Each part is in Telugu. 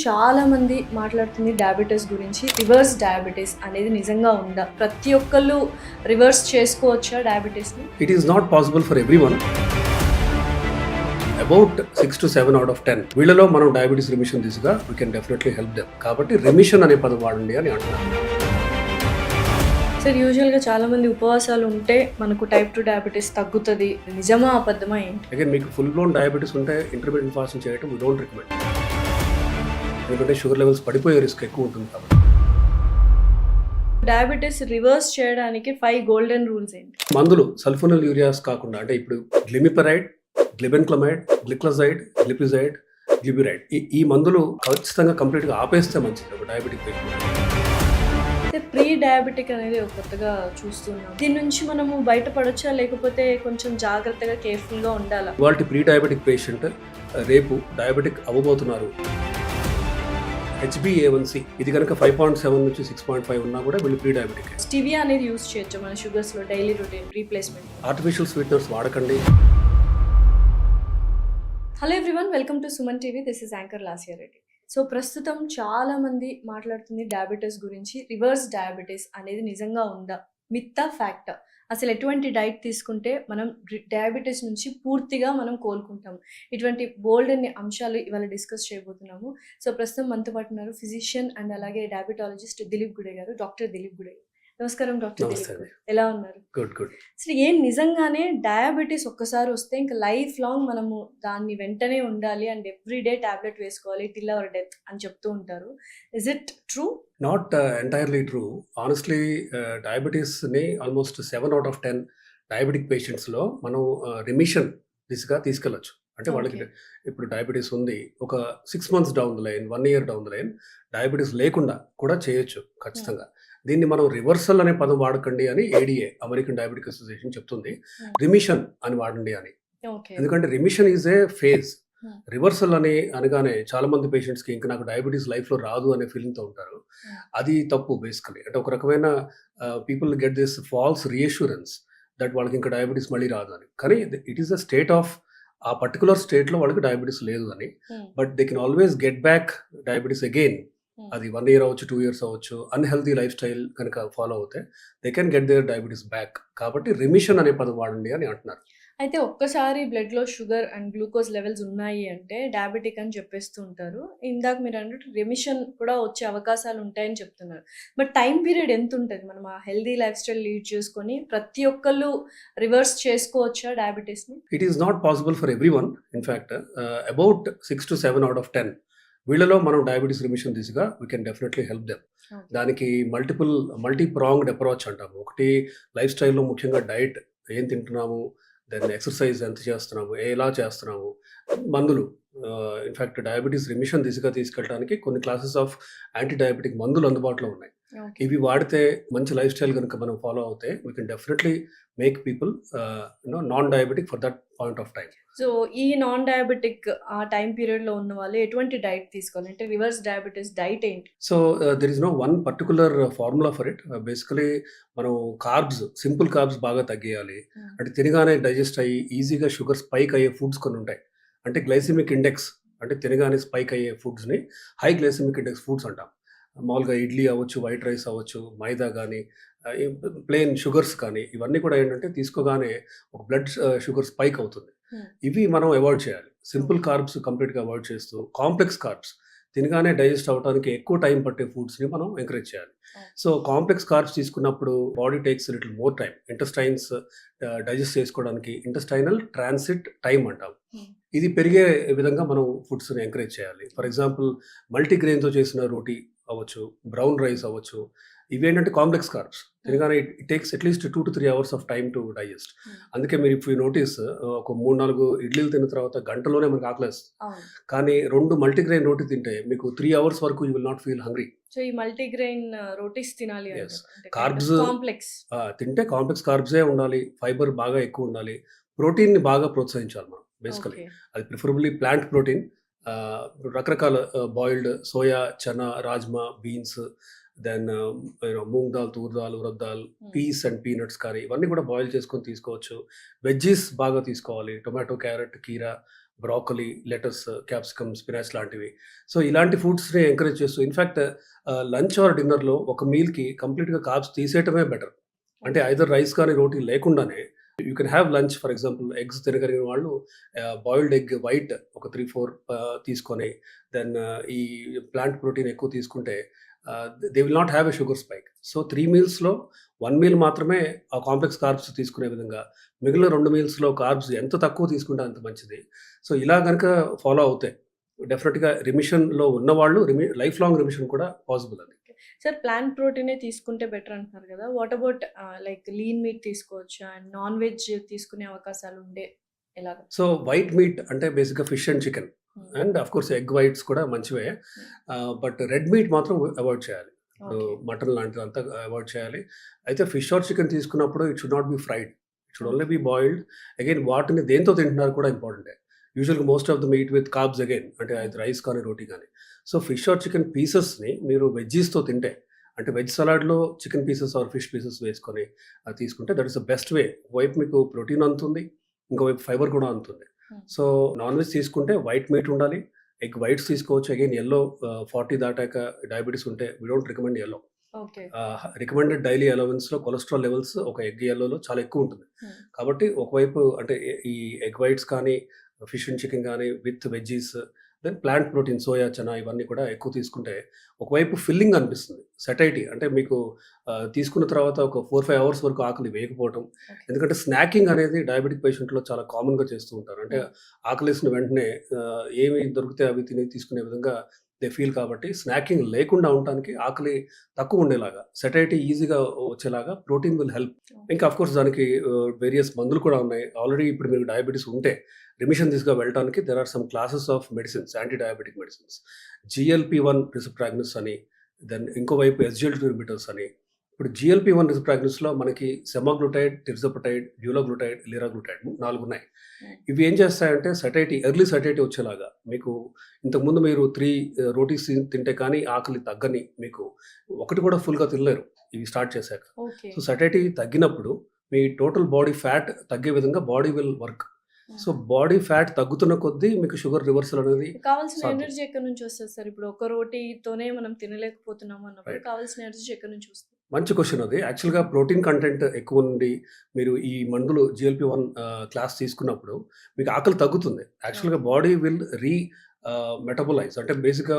చాలా మంది మాట్లాడుతుంది డయాబెటీస్ గురించి. రివర్స్ డయాబెటీస్ అనేది నిజంగా ఉందా? ప్రతి ఒక్కళ్ళు రివర్స్ చేసుకోవచ్చా డయాబెటీస్ని? It is not possible for everyone. About 6 to 7 out of 10 వీళ్ళలో మనం డయాబెటీస్ రిమిషన్ దిశగా we can definitely help them. కాబట్టి రిమిషన్ అనే పదం వాడండి అని అంటున్నాను. సార్, యూజువల్గా చాలా మంది ఉపవాసాలు ఉంటే మనకు టైప్ 2 డయాబెటీస్ తగ్గుతుంది. నిజమా అబద్ధమా ఏంటి? అగైన్ మీకు ఫుల్ బ్లోన్ డయాబెటీస్ ఉంటే ఇంటర్మీడియట్ ఫాస్టింగ్ చేయడం వీ డోంట్ రికమెండ్. ఎందుకంటే షుగర్ లెవెల్స్ పడిపోయే రిస్క్ ఎక్కువ ఉంటుంది కాబట్టి. డయాబెటీస్ రివర్స్ చేయడానికి 5 గోల్డెన్ రూల్స్ ఏంటి? మందులు సల్ఫోనల్ యూరియాస్ కాకుండా అంటే ఇప్పుడు గ్లిమిపెరైడ్, గ్లిబెన్క్లమైడ్, గ్లిక్లజైడ్, గ్లిపిజైడ్, గ్లిబిరైడ్ ఈ మందులు ఖచ్చితంగా కంప్లీట్గా ఆపేస్తే మంచిది ఒక డయాబెటిక్ పేషెంట్. ప్రీ డయాబెటిక్ అనేది ఒక కొత్తగా చూస్తున్నాం. దీని నుంచి మనము బయటపడొచ్చా, లేకపోతే కొంచెం జాగ్రత్తగా కేర్ఫుల్గా ఉండాలా? ఇవాళ ప్రీ డయాబెటిక్ పేషెంట్ రేపు డయాబెటిక్ అవ్వబోతున్నారు. HbA1c ఇది కనుక 5.7 నుంచి 6.5 ఉన్నా కూడా వీళ్ళు ప్రీ డయాబెటిక్. స్టివియా అనేది యూజ్ చేయొచ్చు మన షుగర్స్లో daily routine replacement? Artificial sweeteners వాడకండి. Hello everyone, welcome to Suman TV. This is anchor Lasya Reddy. So ప్రస్తుతం చాలా మంది మాట్లాడుతుంది డయాబెటీస్ గురించి. రివర్స్ డయాబెటీస్ అనేది నిజంగా ఉందా? మిత్తా ఫ్యాక్టా? అసలు ఎటువంటి డైట్ తీసుకుంటే మనం డయాబెటీస్ నుంచి పూర్తిగా మనం కోలుకుంటాము? ఇటువంటి బోల్డ్ అనే అంశాలు ఇవాళ డిస్కస్ చేయబోతున్నాము. సో ప్రస్తుతం మనతో పాటు ఉన్నారు ఫిజిషియన్ అండ్ అలాగే డయాబెటాలజిస్ట్ దిలీప్ గుడే గారు. డాక్టర్ దిలీప్ గుడే. నమస్కారం డాక్టర్ దిలీప్. ఎలా ఉన్నారు? Good good. అసలు నిజంగానే డయాబెటీస్ ఒక్కసారి వస్తే ఇంకా లైఫ్ లాంగ్ మనము దాన్ని వెంటనే ఉండాలి అండ్ ఎవ్రీడే టాబ్లెట్ వేసుకోవాలి టిల్ అవర్ డెత్ అని చెప్తూ ఉంటారు. Is it true? Not entirely true. Honestly డయాబెటీస్ని ఆల్మోస్ట్ 7 out of 10 డయాబెటిక్ పేషెంట్స్లో మనం రిమిషన్ దిశగా తీసుకెళ్ళచ్చు. అంటే వాళ్ళకి ఇప్పుడు డయాబెటీస్ ఉంది, ఒక 6 months down the line, 1 year down the line diabetes లేకుండా కూడా చేయొచ్చు ఖచ్చితంగా. దీన్ని మనం రివర్సల్ అనే పదం వాడకండి అని ADA, అమెరికన్ డయాబెటిక్ అసోసియేషన్ చెప్తుంది. రిమిషన్ అని వాడండి అని. ఎందుకంటే remission is a phase. Reversal అని అనగానే చాలా మంది పేషెంట్స్కి ఇంకా నాకు డయాబెటీస్ లైఫ్లో రాదు అనే ఫీలింగ్తో ఉంటారు. అది తప్పు బేసికలీ. అంటే ఒక రకమైన people get this false reassurance that వాళ్ళకి ఇంకా డయాబెటీస్ మళ్ళీ రాదు అని. కానీ it is a state of ఆ పర్టికులర్ స్టేట్లో వాళ్ళకి డయాబెటీస్ లేదు అని. But they can always get back diabetes again. అది 1 year అవ్వచ్చు, 2 years అవ్వచ్చు. అన్హెల్తీ లైఫ్ స్టైల్ కనుక ఫాలో అవుతే they can get their diabetes back. కాబట్టి రిమిషన్ అనే పదం వాడండి అని అంటున్నారు. అయితే ఒక్కసారి బ్లడ్లో షుగర్ అండ్ గ్లూకోజ్ లెవెల్స్ ఉన్నాయి అంటే డయాబెటిక్ అని చెప్పేస్తూ ఉంటారు. ఇందాక మీరు అన్నట్టు రిమిషన్ కూడా వచ్చే అవకాశాలు ఉంటాయని చెప్తున్నారు. బట్ టైం పీరియడ్ ఎంత ఉంటుంది? మనం ఆ హెల్దీ లైఫ్ స్టైల్ లీడ్ చేసుకొని ప్రతి ఒక్కళ్ళు రివర్స్ చేసుకోవచ్చా డయాబెటీస్ని? It is not possible for everyone. In fact about 6 to 7 out of 10 వీళ్ళలో మనం డయాబెటీస్ రిమిషన్ దిశగా we can definitely help them. దానికి మల్టీ ప్రాంగ్డ్ అప్రోచ్ అంటాము. ఒకటి లైఫ్ స్టైల్లో ముఖ్యంగా డైట్, ఏం తింటున్నాము, దెన్ ఎక్సర్సైజ్ ఎంత చేస్తున్నాము, ఎలా చేస్తున్నాము, మందులు. ఇన్ఫ్యాక్ట్ డయాబెటీస్ రిమిషన్ దిశగా తీసుకెళ్ళడానికి కొన్ని క్లాసెస్ ఆఫ్ యాంటీ డయాబెటిక్ మందులు అందుబాటులో ఉన్నాయి. ఇవి వాడితే మంచి లైఫ్ స్టైల్ కనుక మనం ఫాలో అవుతే we can definitely make people non diabetic for that point of time. So ఈ నాన్ డయాబెటిక్ ఆ టైం పీరియడ్లో ఉన్న వాళ్ళు ఎటువంటి డైట్ తీసుకోవాలి? అంటే రివర్స్ డయాబెటీస్ డైట్ ఏంటి? So there is no one particular formula for it. Basically మనం కార్బ్స్, సింపుల్ కార్బ్స్ బాగా తగ్గేయాలి. అంటే తినగానే డైజెస్ట్ అయ్యి ఈజీగా షుగర్ స్పైక్ అయ్యే ఫుడ్స్ కొన్ని ఉంటాయి. అంటే గ్లైసిమిక్ ఇండెక్స్, అంటే తినగానే స్పైక్ అయ్యే ఫుడ్స్ని హై గ్లైసిమిక్ ఇండెక్స్ ఫుడ్స్ అంటాం. మామూలుగా ఇడ్లీ అవ్వచ్చు, వైట్ రైస్ అవ్వచ్చు, మైదా కానీ, ప్లెయిన్ షుగర్స్ కానీ, ఇవన్నీ కూడా ఏంటంటే తీసుకోగానే ఒక బ్లడ్ షుగర్ స్పైక్ అవుతుంది. ఇవి మనం అవాయిడ్ చేయాలి. సింపుల్ కార్బ్స్ కంప్లీట్గా అవాయిడ్ చేస్తూ కాంప్లెక్స్ కార్బ్స్, తినగానే డైజెస్ట్ అవ్వడానికి ఎక్కువ టైం పట్టే ఫుడ్స్ని మనం ఎంకరేజ్ చేయాలి. సో కాంప్లెక్స్ కార్బ్స్ తీసుకున్నప్పుడు body takes little more time. Intestines digest చేసుకోవడానికి ఇంటెస్టైనల్ ట్రాన్సిట్ టైం అంటాం. ఇది పెరిగే విధంగా మనం ఫుడ్స్ని ఎంకరేజ్ చేయాలి. ఫర్ ఎగ్జాంపుల్ మల్టీగ్రెయిన్తో చేసిన రోటీ అవ్వచ్చు, బ్రౌన్ రైస్ అవ్వచ్చు. ఇవేంటంటే కాంప్లెక్స్ కార్బ్స్. తినగానే it takes at least 2 to 3 hours of time to digest. అందుకే మీరు ఇఫ్ యూ నోటీస్ ఒక 3-4 ఇడ్లీలు తిన్న తర్వాత గంటలోనే మనకు ఆకలేస్తుంది. కానీ 2 మల్టీగ్రెయిన్ రోటీ తింటే మీకు 3 hours వరకు you will not feel hungry. So ఈ మల్టీగ్రెయిన్ రోటీస్ తినాలి. కార్బ్స్ కాంప్లెక్స్ తింటే కాంప్లెక్స్ కార్బ్సే ఉండాలి, ఫైబర్ బాగా ఎక్కువ ఉండాలి, ప్రోటీన్ని బాగా ప్రోత్సహించాలి మనం బేసికలీ. అది ప్రిఫరబుల్లీ ప్లాంట్ ప్రోటీన్. రకరకాల boiled soya, chana, rajma, beans, then moong dal, toor dal, urad dal, peas and peanuts curry ఇవన్నీ కూడా బాయిల్ చేసుకొని తీసుకోవచ్చు. వెజ్జీస్ బాగా తీసుకోవాలి. Tomato, carrot, kheera, broccoli, lettuce, capsicum, spinach లాంటివి. సో ఇలాంటి ఫుడ్స్ని ఎంకరేజ్ చేస్తూ ఇన్ఫ్యాక్ట్ లంచ్ ఆర్ డిన్నర్లో ఒక మీల్కి కంప్లీట్గా కార్బ్స్ తీసేయటమే బెటర్. అంటే ఐదర్ రైస్ కానీ రోటీ లేకుండానే you can have lunch. For example eggs తినగలిగిన వాళ్ళు బాయిల్డ్ ఎగ్ వైట్ ఒక 3-4 తీసుకొని దెన్ ఈ ప్లాంట్ ప్రోటీన్ ఎక్కువ తీసుకుంటే they will not have a sugar spike. So 3 మీల్స్లో 1 meal మాత్రమే ఆ కాంప్లెక్స్ కార్బ్స్ తీసుకునే విధంగా, మిగిలిన 2 మీల్స్లో కార్బ్స్ ఎంత తక్కువ తీసుకుంటే అంత మంచిది. సో ఇలా కనుక ఫాలో అవుతే డెఫినెట్గా రిమిషన్లో ఉన్నవాళ్ళు లైఫ్ లాంగ్ రిమిషన్ కూడా పాసిబుల్ అది. సార్ ప్లాంట్ ప్రోటీనే తీసుకుంటే బెటర్ అంటున్నారు కదా, what about like lean meet తీసుకోవచ్చు అండ్ నాన్ వెజ్ తీసుకునే అవకాశాలు ఉండే ఎలాగా? సో వైట్ మీట్ అంటే బేసిక్గా fish and chicken and of course egg whites కూడా మంచివే. బట్ రెడ్ మీట్ మాత్రం అవాయిడ్ చేయాలి. ఇప్పుడు మటన్ లాంటిది అంతా అవాయిడ్ చేయాలి. అయితే ఫిష్ ఆర్ చికెన్ తీసుకున్నప్పుడు it should not be fried, it should only B boiled. Again వాటిని దేంతో తింటున్నారు కూడా ఇంపార్టెంటే. యూజువల్గా most of the meat with carbs again, అంటే అది రైస్ కానీ రోటీ కానీ. సో ఫిష్ ఆర్ చికెన్ పీసెస్ని మీరు వెజ్జీస్తో తింటే, అంటే వెజ్ సలాడ్లో chicken pieces or fish pieces వేసుకొని అది తీసుకుంటే that is the best way. ఒకవైపు మీకు ప్రోటీన్ అందుతుంది, ఇంకోవైపు ఫైబర్ కూడా అందుతుంది. సో నాన్ వెజ్ తీసుకుంటే వైట్ మీట్ ఉండాలి, ఎగ్ వైట్స్ తీసుకోవచ్చు. అగైన్ ఎల్లో 40 దాటాక డయాబెటీస్ ఉంటే we don't recommend yellow. Recommended daily అలవెన్స్లో కొలెస్ట్రాల్ లెవెల్స్ ఒక ఎగ్ ఎల్లోలో చాలా ఎక్కువ ఉంటుంది. కాబట్టి ఒకవైపు అంటే ఈ ఎగ్ వైట్స్ కానీ ఫిష్ అండ్ చికెన్ కానీ with veggies, then plant protein soya, chana ఇవన్నీ కూడా ఎక్కువ తీసుకుంటే ఒకవైపు ఫిల్లింగ్ అనిపిస్తుంది. సెటైటీ అంటే మీకు తీసుకున్న తర్వాత ఒక 4-5 అవర్స్ వరకు ఆకలి వేయకపోవటం. ఎందుకంటే స్నాకింగ్ అనేది డయాబెటిక్ పేషెంట్లో చాలా కామన్గా చేస్తూ ఉంటారు. అంటే ఆకలేసిన వెంటనే ఏమి దొరికితే అవి తీసుకునే విధంగా దే ఫీల్. కాబట్టి స్నాకింగ్ లేకుండా ఉండటానికి ఆకలి తక్కువ ఉండేలాగా, సెటైటీ ఈజీగా వచ్చేలాగా ప్రోటీన్ విల్ హెల్ప్. ఇంకా అఫ్కోర్స్ దానికి వేరియస్ మందులు కూడా ఉన్నాయి. ఆల్రెడీ ఇప్పుడు మీకు డయాబెటీస్ ఉంటే రిమిషన్ తీసుకు వెళ్ళడానికి there are some classes of medicines, anti diabetic medicines. GLP-1 receptor agonists అని, దెన్ ఇంకోవైపు SGLT ఇన్హిబిటర్స్ అని. ఇప్పుడు GLP-1 రిసెప్ట్రాగ్నస్లో మనకి సెమాగ్లూటైడ్, తిర్జపటైడ్, డ్యూలాగ్లూటైడ్, లిరాగ్లూటైడ్ 4 ఉన్నాయి. ఇవి ఏం చేస్తాయంటే సెటైటీ, ఎర్లీ సెటైటీ వచ్చేలాగా, మీకు ఇంతకుముందు మీరు 3 రోటీస్ తింటే కానీ ఆకలి తగ్గని, మీకు ఒకటి కూడా ఫుల్గా తినలేరు ఇవి స్టార్ట్ చేశాక. సో సెటైటీ తగ్గినప్పుడు మీ టోటల్ బాడీ ఫ్యాట్ తగ్గే విధంగా body will work. So body fat తగ్గుతున్న కొద్దీ మీకు షుగర్ రివర్సల్ అనేది కావాల్సిన ఎనర్జీ ఎక్కడి నుంచి వస్తుంది సార్? ఇప్పుడు ఒక రోటీతోనే మనం తినలేకపోతున్నాము అన్నప్పుడు కావాల్సిన ఎనర్జీ ఎక్కడి నుంచి వస్తుంది? మంచి క్వశ్చన్ అది. యాక్చువల్గా ప్రోటీన్ కంటెంట్ ఎక్కువ ఉండి మీరు ఈ మందులు GLP-1 క్లాస్ తీసుకున్నప్పుడు మీకు ఆకలి తగ్గుతుంది. యాక్చువల్గా బాడీ విల్ మెటబోలైజ్, అంటే బేసిక్గా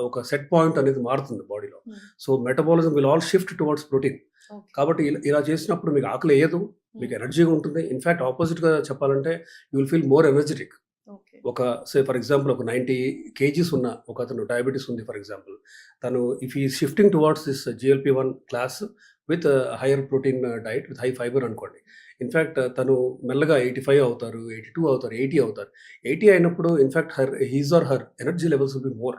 ఒక సెట్ పాయింట్ అనేది మారుతుంది బాడీలో. So metabolism will all shift towards protein. కాబట్టి ఇలా చేసినప్పుడు మీకు ఆకలి వేయదు, మీకు ఎనర్జీగా ఉంటుంది. ఇన్ఫ్యాక్ట్ ఆపోజిట్గా చెప్పాలంటే you will feel more energetic. ఒక ఫర్ ఎగ్జాంపుల్ ఒక 90 kgs ఉన్న ఒక అతను డయాబెటీస్ ఉంది ఫర్ ఎగ్జాంపుల్, తను ఇఫ్ ఈ shifting towards this GLP-1 class with higher protein diet with high fibre అనుకోండి, ఇన్ఫ్యాక్ట్ తను మెల్లగా 85 అవుతారు, 82 అవుతారు, 80 అవుతారు. 80 అయినప్పుడు in fact his or her energy levels will be more,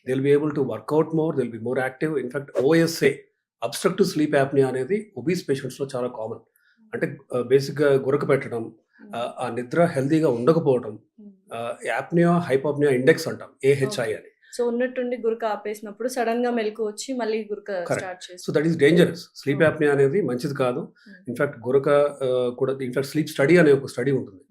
they will be able to workout more, they will be more active. In fact OSA, obstructive sleep apnea అనేది ఒబీస్ పేషెంట్స్లో చాలా కామన్. అంటే బేసిక్గా గురక పెట్టడం, ఆ నిద్ర హెల్దీగా ఉండకపోవడం, యాప్నియా హైపోప్నియా ఇండెక్స్ అంటాం, AHI అని. సో ఉన్నట్టుండి గురక ఆపేసినప్పుడు సడన్ గా మెలకు వచ్చి మళ్ళీ గురక స్టార్ట్ చేస్తుంది. So that is dangerous. Sleep apnea అనేది మంచిది కాదు. ఇన్ఫాక్ట్ గురక కూడా, ఇన్ఫాక్ట్ స్లీప్ స్టడీ అనే ఒక స్టడీ ఉంటుంది.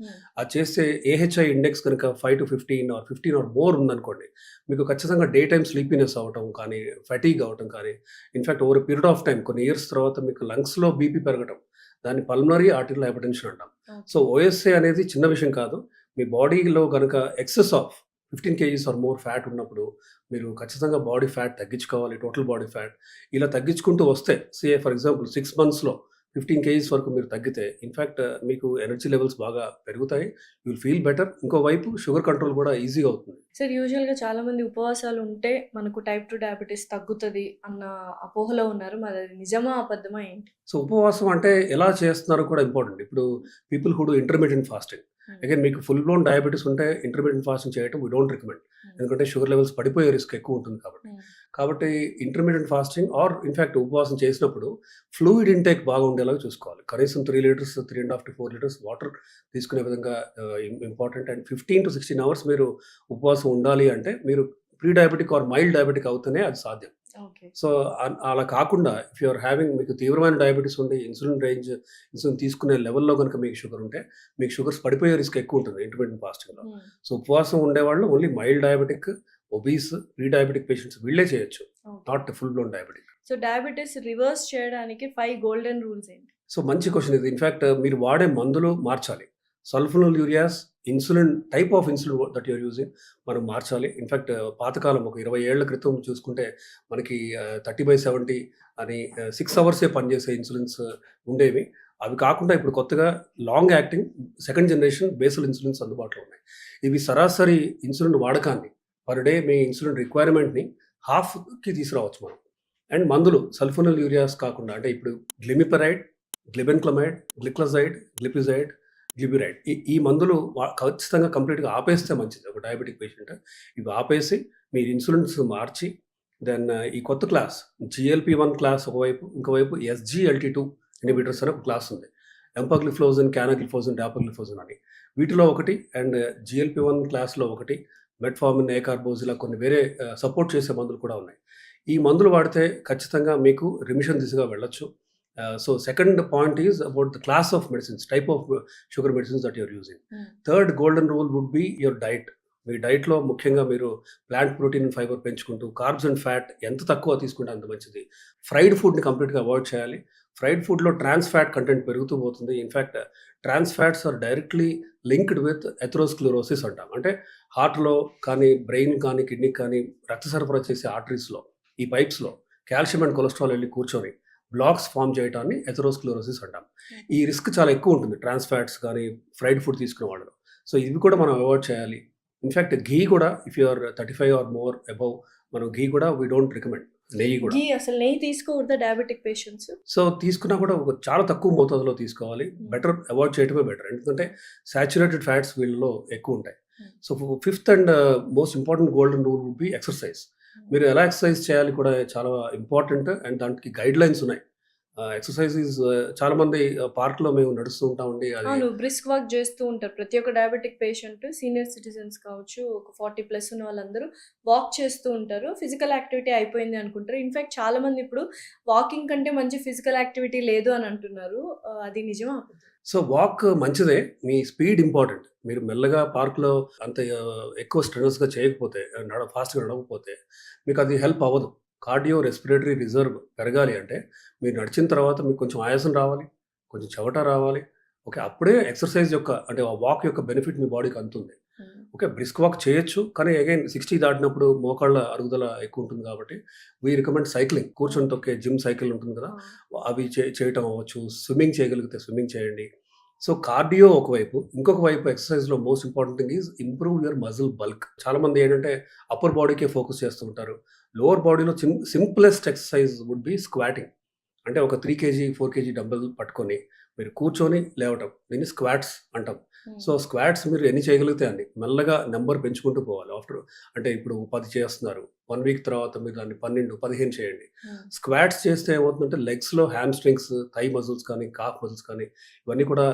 అది చేస్తే AHI ఇండెక్స్ కనుక 5 to 15 or 15 or మోర్ ఉందనుకోండి, మీకు ఖచ్చితంగా డే టైమ్ స్లీపీనెస్ అవ్వటం కానీ, ఫటీగ్ అవ్వటం కానీ, in fact over period of time కొన్ని ఇయర్స్ తర్వాత మీకు లంగ్స్లో BP పెరగటం, దాన్ని పల్మనరీ ఆర్టరీయల్ హైపర్టెన్షన్ అంటాం. సో OSA అనేది చిన్న విషయం కాదు. మీ బాడీలో కనుక excess of 15 kgs or more fat ఉన్నప్పుడు మీరు ఖచ్చితంగా బాడీ ఫ్యాట్ తగ్గించుకోవాలి, టోటల్ బాడీ ఫ్యాట్. ఇలా తగ్గించుకుంటూ వస్తే ఫర్ ఎగ్జాంపుల్ 6 monthsలో 15 kgs వరకు మీరు తగ్గితే ఇన్ఫ్యాక్ట్ మీకు ఎనర్జీ లెవెల్స్ బాగా పెరుగుతాయి, యూ విల్ ఫీల్ బెటర్. ఇంకోవైపు షుగర్ కంట్రోల్ కూడా ఈజీగా అవుతుంది. సార్ యూజువల్గా చాలా మంది ఉపవాసాలు ఉంటే మనకు టైప్ 2 డయాబెటీస్ తగ్గుతుంది అన్న అపోహలో ఉన్నారు, మరి అది నిజమా అబద్ధమా ఏంటి? సో ఉపవాసం అంటే ఎలా చేస్తున్నారో కూడా ఇంపార్టెంట్. ఇప్పుడు people who do intermediate fasting, again మీకు ఫుల్ బ్లోన్ డయాబెటీస్ ఉంటే ఇంటర్మీడియట్ ఫాస్టింగ్ చేయడం వీ డోంట్ రికమెండ్, ఎందుకంటే షుగర్ లెవెల్స్ పడిపోయే రిస్క్ ఎక్కువ ఉంటుంది కాబట్టి ఇంటర్మీడియట్ ఫాస్టింగ్ ఆర్ ఇన్ఫ్యాక్ట్ ఉపవాసం చేసినప్పుడు ఫ్లూయిడ్ ఇంటేక్ బాగా ఉండేలాగా చూసుకోవాలి. కనీసం 3 liters 3.5 to 4 liters వాటర్ తీసుకునే విధంగా ఇంపార్టెంట్. అండ్ 15 to 16 hours మీరు ఉపవాసం ఉండాలి అంటే మీరు pre diabetic are mild diabetic అవుతూనే అది సాధ్యం. ఓకే. సో, అలా కాకుండా ఇఫ్ యూ ఆర్ హ్యావింగ్ మీకు తీవ్రమైన డయాబెటిస్ ఉండి ఇన్సులిన్ తీసుకునే లెవెల్‌లో గనుక మీకు షుగర్ ఉంటే, మీకు షుగర్స్ పడిపోయే రిస్క్ ఎక్కువ ఉంటుంది ఇంటర్మిటెంట్ ఫాస్టింగ్‌లో. హ్మ్. సో, ఉపవాసం ఉండేవాళ్ళు only mild diabetic, obese, pre diabetic patients వీళ్ళే చేయొచ్చు. Okay. Not full blown diabetic. So, diabetes reverse చేయడానికి 5 గోల్డెన్ రూల్స్ ఏంటి? సో, మంచి క్వెషన్ ఇది. ఇన్‌ఫాక్ట్ మీరు వాడే మందులు మార్చాలి. Sulphonyl insulin type of insulin that you are using మనం మార్చాలి. ఇన్‌ఫాక్ట్ పాతకాలం ఒక 20 ఏళ్ల క్రితం చూసుకుంటే మనకి 30/70 అని 6 అవర్సే పనిచేసే ఇన్సులిన్స్ ఉండేవి. అవి కాకుండా ఇప్పుడు కొత్తగా long acting second generation basal insulins అందుబాటులో ఉన్నాయి. ఇవి సరాసరి ఇన్సులిన్ వాడకాన్ని పర్ డే మీ ఇన్సులిన్ రిక్వైర్మెంట్‌ని హాఫ్‌కి తీసుకురావచ్చు మనం. అండ్ మందులు సల్ఫోనిల్ యూరియాస్ కాకుండా అంటే ఇప్పుడు గ్లిమిపెరైడ్, గ్లిబెన్క్లమైడ్, గ్లిక్లజైడ్, గ్లిపిజైడ్, గ్లిబిరైడ్ ఈ మందులు ఖచ్చితంగా కంప్లీట్‌గా ఆపేస్తే మంచిది ఒక డయాబెటిక్ పేషెంట్. ఇవి ఆపేసి మీరు ఇన్సులిన్స్ మార్చి దెన్ ఈ కొత్త క్లాస్ జీఎల్‌పీ-1 క్లాస్ ఒకవైపు, ఇంకోవైపు ఎస్జీఎల్టీ-2 ఇన్హిబిటర్స్ అని ఒక క్లాస్ ఉంది. ఎంపాగ్లిఫ్లోజిన్, క్యానాగ్లిఫోజిన్, డాపాగ్లిఫోజిన్ అని. వీటిలో ఒకటి అండ్ జీఎల్‌పీ-1 క్లాస్‌లో ఒకటి మెట్ఫార్మిన్, ఏకార్బోజ్ ఇలా కొన్ని వేరే సపోర్ట్ చేసే మందులు కూడా ఉన్నాయి. ఈ మందులు వాడితే ఖచ్చితంగా మీకు రిమిషన్ దిశగా వెళ్ళొచ్చు. So second point is about the class of medicines, type of sugar medicines that you are using. Hmm. Third golden rule would be your diet. మీ డైట్‌లో ముఖ్యంగా మీరు ప్లాంట్ ప్రోటీన్, ఫైబర్ పెంచుకుంటూ కార్బ్స్ అండ్ ఫ్యాట్ ఎంత తక్కువ తీసుకుంటే అంత మంచిది. ఫ్రైడ్ ఫుడ్‌ని కంప్లీట్‌గా అవాయిడ్ చేయాలి. ఫ్రైడ్ ఫుడ్‌లో ట్రాన్స్ ఫ్యాట్ కంటెంట్ పెరుగుతూ పోతుంది. In fact trans fats are directly linked with atherosclerosis అంటాం. అంటే హార్ట్‌లో కానీ, బ్రెయిన్ కానీ, కిడ్నీకి కానీ రక్త సరఫరా చేసే ఆర్టరీస్‌లో ఈ పైప్స్‌లో కాల్షియం అండ్ కొలెస్ట్రాల్ వెళ్ళి కూర్చొని బ్లాక్స్ ఫార్మ్ చేయటాన్ని ఎథెరోస్క్లెరోసిస్ అంటాం. ఈ రిస్క్ చాలా ఎక్కువ ఉంటుంది ట్రాన్స్ ఫ్యాట్స్ కానీ, ఫ్రైడ్ ఫుడ్ తీసుకునే వాళ్ళలో. సో ఇవి కూడా మనం అవాయిడ్ చేయాలి. ఇన్‌ఫాక్ట్ ఘీ కూడా if you are 35 or more above మనం ఘీ కూడా వి డోంట్ రికమెండ్. నెయ్యి కూడా. అసలు నెయ్యి తీసుకోకూడదా డయాబెటిక్ పేషెంట్స్? సో తీసుకున్నా కూడా ఒక చాలా తక్కువ మోతాదులో తీసుకోవాలి. బెటర్ అవాయిడ్ చేయడమే బెటర్. ఎందుకంటే సాచురేటెడ్ ఫ్యాట్స్ వీళ్ళలో ఎక్కువ ఉంటాయి. So fifth and most important golden rule would be exercise. మీరు ఎలా ఎక్సర్సైజ్ చేయాలి కూడా చాలా ఇంపార్టెంట్ అండ్ దానికి గైడ్‌లైన్స్ ఉన్నాయి. ఎక్సర్సైజ్ ఈజ్ చాలామంది పార్క్‌లో మేము నడుస్తూ ఉంటామండి. అది అవును. బ్రిస్క్ వాక్ చేస్తూ ఉంటారు. ప్రతి ఒక్క డయాబెటిక్ పేషెంట్ సీనియర్ సిటిజన్స్ కావచ్చు, ఒక 40+ ఉన్న వాళ్ళందరూ వాక్ చేస్తూ ఉంటారు. ఫిజికల్ యాక్టివిటీ అయిపోయింది అనుకుంటారు. ఇన్‌ఫాక్ట్ చాలామంది ఇప్పుడు వాకింగ్ కంటే మంచి ఫిజికల్ యాక్టివిటీ లేదు అని అంటున్నారు. అది నిజమా? సో వాక్ మంచిదే. మీ స్పీడ్ ఇంపార్టెంట్. మీరు మెల్లగా పార్క్‌లో అంత ఎక్కువ స్ట్రెనస్‌గా చేయకపోతే ఫాస్ట్‌గా నడవకపోతే మీకు అది హెల్ప్ అవ్వదు. కార్డియో రెస్పిరేటరీ రిజర్వ్ పెరగాలి అంటే మీరు నడిచిన తర్వాత మీకు కొంచెం ఆయాసం రావాలి. కొంచెం చెమట రావాలి. ఓకే. అప్పుడే ఎక్సర్సైజ్ యొక్క అంటే ఆ వాక్ యొక్క బెనిఫిట్ మీ బాడీకి అందుతుంది. ఓకే. బ్రిస్క్ వాక్ చేయొచ్చు. కానీ అగైన్ 60 దాటినప్పుడు మోకాళ్ళ అరుగుదల ఎక్కువ ఉంటుంది కాబట్టి వి రికమెండ్ సైక్లింగ్. కూర్చొని తొక్కే జిమ్ సైకిల్ ఉంటుంది కదా! అవి చేయటం అవ్వచ్చు. స్విమ్మింగ్ చేయగలిగితే స్విమ్మింగ్ చేయండి. సో కార్డియో ఒకవైపు, ఇంకొక వైపు ఎక్సర్సైజ్‌లో most important thing is improve your muscle bulk. చాలామంది ఏంటంటే అప్పర్ బాడీకే ఫోకస్ చేస్తూ ఉంటారు. లోవర్ బాడీలో simplest exercise would be squatting. అంటే ఒక 3 కేజీ, 4 కేజీ డంబెల్ పట్టుకొని మీరు కూర్చొని లేవటం. దీన్ని స్క్వాట్స్ అంటాం. సో స్క్వాట్స్ మీరు ఎన్ని చేయగలిగితే అన్ని. మెల్లగా నంబర్ పెంచుకుంటూ పోవాలి. అంటే ఇప్పుడు 10 చేస్తున్నారు. 1 వీక్ తర్వాత మీరు దాన్ని 12, 15 చేయండి. స్క్వాట్స్ చేస్తే ఏమవుతుందంటే లెగ్స్‌లో హామ్‌స్ట్రింగ్స్, థై మజిల్స్ కానీ, కాఫ్ మజిల్స్ కానీ ఇవన్నీ కూడా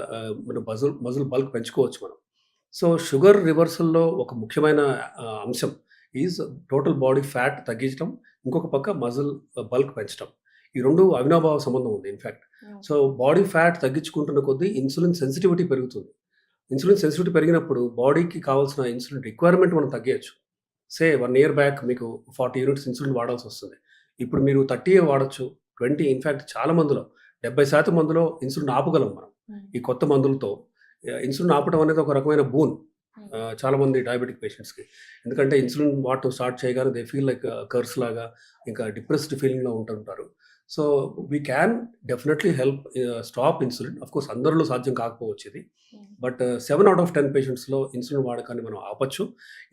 మన మజిల్ బల్క్ పెంచుకోవచ్చు మనం. సో షుగర్ రివర్సల్‌లో ఒక ముఖ్యమైన అంశం ఈజ్ టోటల్ బాడీ ఫ్యాట్ తగ్గించడం. ఇంకొక పక్క మజిల్ బల్క్ పెంచడం. ఈ 2 అవినాభావ సంబంధం ఉంది ఇన్‌ఫాక్ట్. సో బాడీ ఫ్యాట్ తగ్గించుకుంటున్న కొద్దీ ఇన్సులిన్ సెన్సిటివిటీ పెరుగుతుంది. ఇన్సులిన్ సెన్సిటివిటీ పెరిగినప్పుడు బాడీకి కావాల్సిన ఇన్సులిన్ రిక్వైర్మెంట్ మనం తగ్గేయొచ్చు. 1 ఇయర్ బ్యాక్ మీకు 40 యూనిట్స్ ఇన్సులిన్ వాడాల్సొస్తుంది. ఇప్పుడు మీరు 30 వాడొచ్చు. 20 ఇన్‌ఫాక్ట్ చాలా మందిలో 70% మందిలో ఇన్సులిన్ ఆపగలం మనం. ఈ కొత్త మందులతో. ఇన్సులిన్ ఆపడం అనేది ఒక రకమైన బూన్. చాలామంది డయాబెటిక్ పేషెంట్స్‌కి. ఎందుకంటే ఇన్సులిన్ వాడటం స్టార్ట్ చేయగానే దే ఫీల్ లైక్ కర్స్ లాగా ఇంకా డిప్రెస్డ్ ఫీలింగ్‌లో ఉంటుంటారు. So we can definitely help stop insulin. Of course అందరిలో సాధ్యం కాకపోవచ్చు ఇది. బట్ 7 ఔట్ ఆఫ్ 10 పేషెంట్స్‌లో ఇన్సులిన్ వాడకాన్ని మనం ఆపొచ్చు.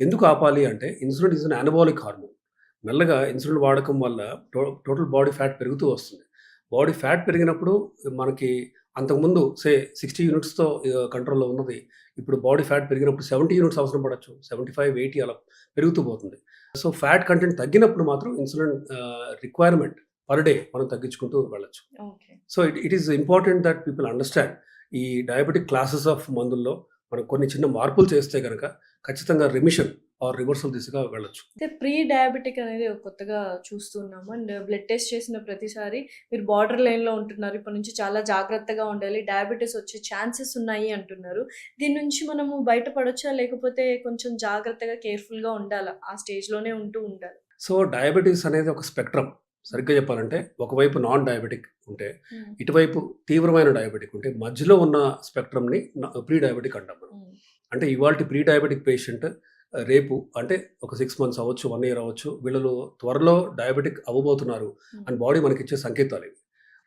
ఎందుకు ఆపాలి అంటే insulin is an anabolic hormone. మెల్లగా ఇన్సులిన్ వాడకం వల్ల టోటల్ బాడీ ఫ్యాట్ పెరుగుతూ వస్తుంది. బాడీ ఫ్యాట్ పెరిగినప్పుడు మనకి అంతకుముందు 60 యూనిట్స్‌తో కంట్రోల్‌లో ఉన్నది ఇప్పుడు బాడీ ఫ్యాట్ పెరిగినప్పుడు 70 యూనిట్స్ అవసరం పడొచ్చు. 75, 80 అలా పెరుగుతూ పోతుంది. సో ఫ్యాట్ కంటెంట్ తగ్గినప్పుడు మాత్రం ఇన్సులిన్ రిక్వైర్మెంట్ పర్ డే మనం తగ్గించుకుంటూ వెళ్ళొచ్చు. So it is important that people understand ఈ డయాబెటిక్ క్లాసెస్ ఆఫ్ మందుల్లో మనం కొన్ని చిన్న మార్పులు చేస్తే కనుక ఖచ్చితంగా రిమిషన్ ఆర్ రివర్సల్ దిశగా వెళ్ళొచ్చు. అయితే ప్రీ డయాబెటిక్ అనేది ఒక కొత్తగా చూస్తున్నాము. అండ్ బ్లడ్ టెస్ట్ చేసిన ప్రతిసారి మీరు బార్డర్ లైన్‌లో ఉంటున్నారు. ఇప్పటి నుంచి చాలా జాగ్రత్తగా ఉండాలి. డయాబెటిస్ వచ్చే ఛాన్సెస్ ఉన్నాయి అంటున్నారు. దీని నుంచి మనము బయటపడొచ్చా? లేకపోతే కొంచెం జాగ్రత్తగా కేర్‌ఫుల్‌గా ఉండాలా? ఆ స్టేజ్‌లోనే ఉండాలా? సో, డయాబెటిస్ అనేది ఒక స్పెక్ట్రమ్. సరిగ్గా చెప్పాలంటే ఒకవైపు నాన్ డయాబెటిక్ ఉంటే, హ్మ్. ఇటువైపు తీవ్రమైన డయాబెటిక్ ఉంటే, మధ్యలో ఉన్న స్పెక్ట్రమ్‌ని ప్రీ డయాబెటిక్ అంటాం మనం. హ్మ్. అంటే ఇవాల్టి ప్రీ డయాబెటిక్ పేషెంట్ రేపు అంటే ఒక 6 మంత్స్ అవ్వచ్చు, 1 ఇయర్ అవ్వచ్చు. వీళ్ళలో త్వరలో డయాబెటిక్ అవ్వబోతున్నారు హ్మ్. అని బాడీ మనకిచ్చే సంకేతాలివి.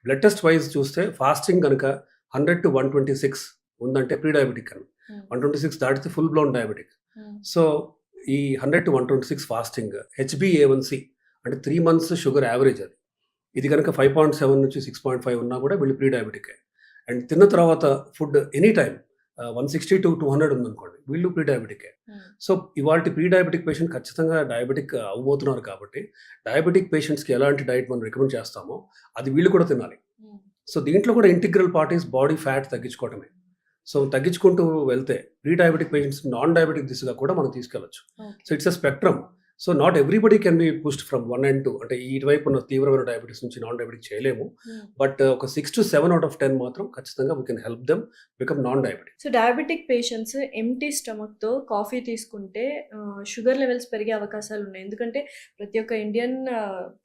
బ్లడ్ టెస్ట్ వైస్ చూస్తే ఫాస్టింగ్ గనక 100-126 ఉందంటే ప్రీ డయాబెటిక్ అని. హ్మ్. 126 దాటితే ఫుల్ బ్లౌన్ డయాబెటిక్. హ్మ్. సో, ఈ 100-126 ఫాస్టింగ్ హెచ్‌బీఏ1సీ అంటే 3 మంత్స్ షుగర్ యావరేజ్ అది. ఇది గనక 5.7-6.5 ఉన్నా కూడా వీళ్ళు ప్రీ డయాబెటికే. అండ్ తిన్న తర్వాత ఫుడ్ ఎనీ టైమ్ 160-200 ఉందనుకోండి, వీళ్ళు ప్రీ డయాబెటికే. హ్మ్. సో, ఇవాల్టి ప్రీ డయాబెటిక్ పేషెంట్ ఖచ్చితంగా డయాబెటిక్ అవ్వబోతున్నారు కాబట్టి, డయాబెటిక్ పేషెంట్స్‌కి ఎలాంటి డైట్ మనం రికమెండ్ చేస్తామో, అది వీళ్ళు కూడా తినాలి. హ్మ్. సో, దీంట్లో కూడా integral part is body fat తగ్గించుకోవటమే. సో, తగ్గించుకుంటూ వెళ్తే pre diabetic patients non diabetic దిశగా కూడా మనం తీసుకెళ్ళొచ్చు. Okay. So, it's a spectrum. So, not everybody can be pushed from 1 and 2 అంటే ఇటువైపు ఉన్న తీవ్రమైన డయాబెటిస్ నుంచి నాన్ డయాబెటిక్ చేయలేము. హ్మ్. బట్ ఒక 6-7 ఔట్ ఆఫ్ 10 మాత్రం ఖచ్చితంగా we can help them become non diabetic. So, diabetic patients empty స్టమక్‌తో కాఫీ తీసుకుంటే షుగర్ లెవెల్స్ పెరిగే అవకాశాలున్నాయి. ఎందుకంటే ప్రతి ఒక్క ఇండియన్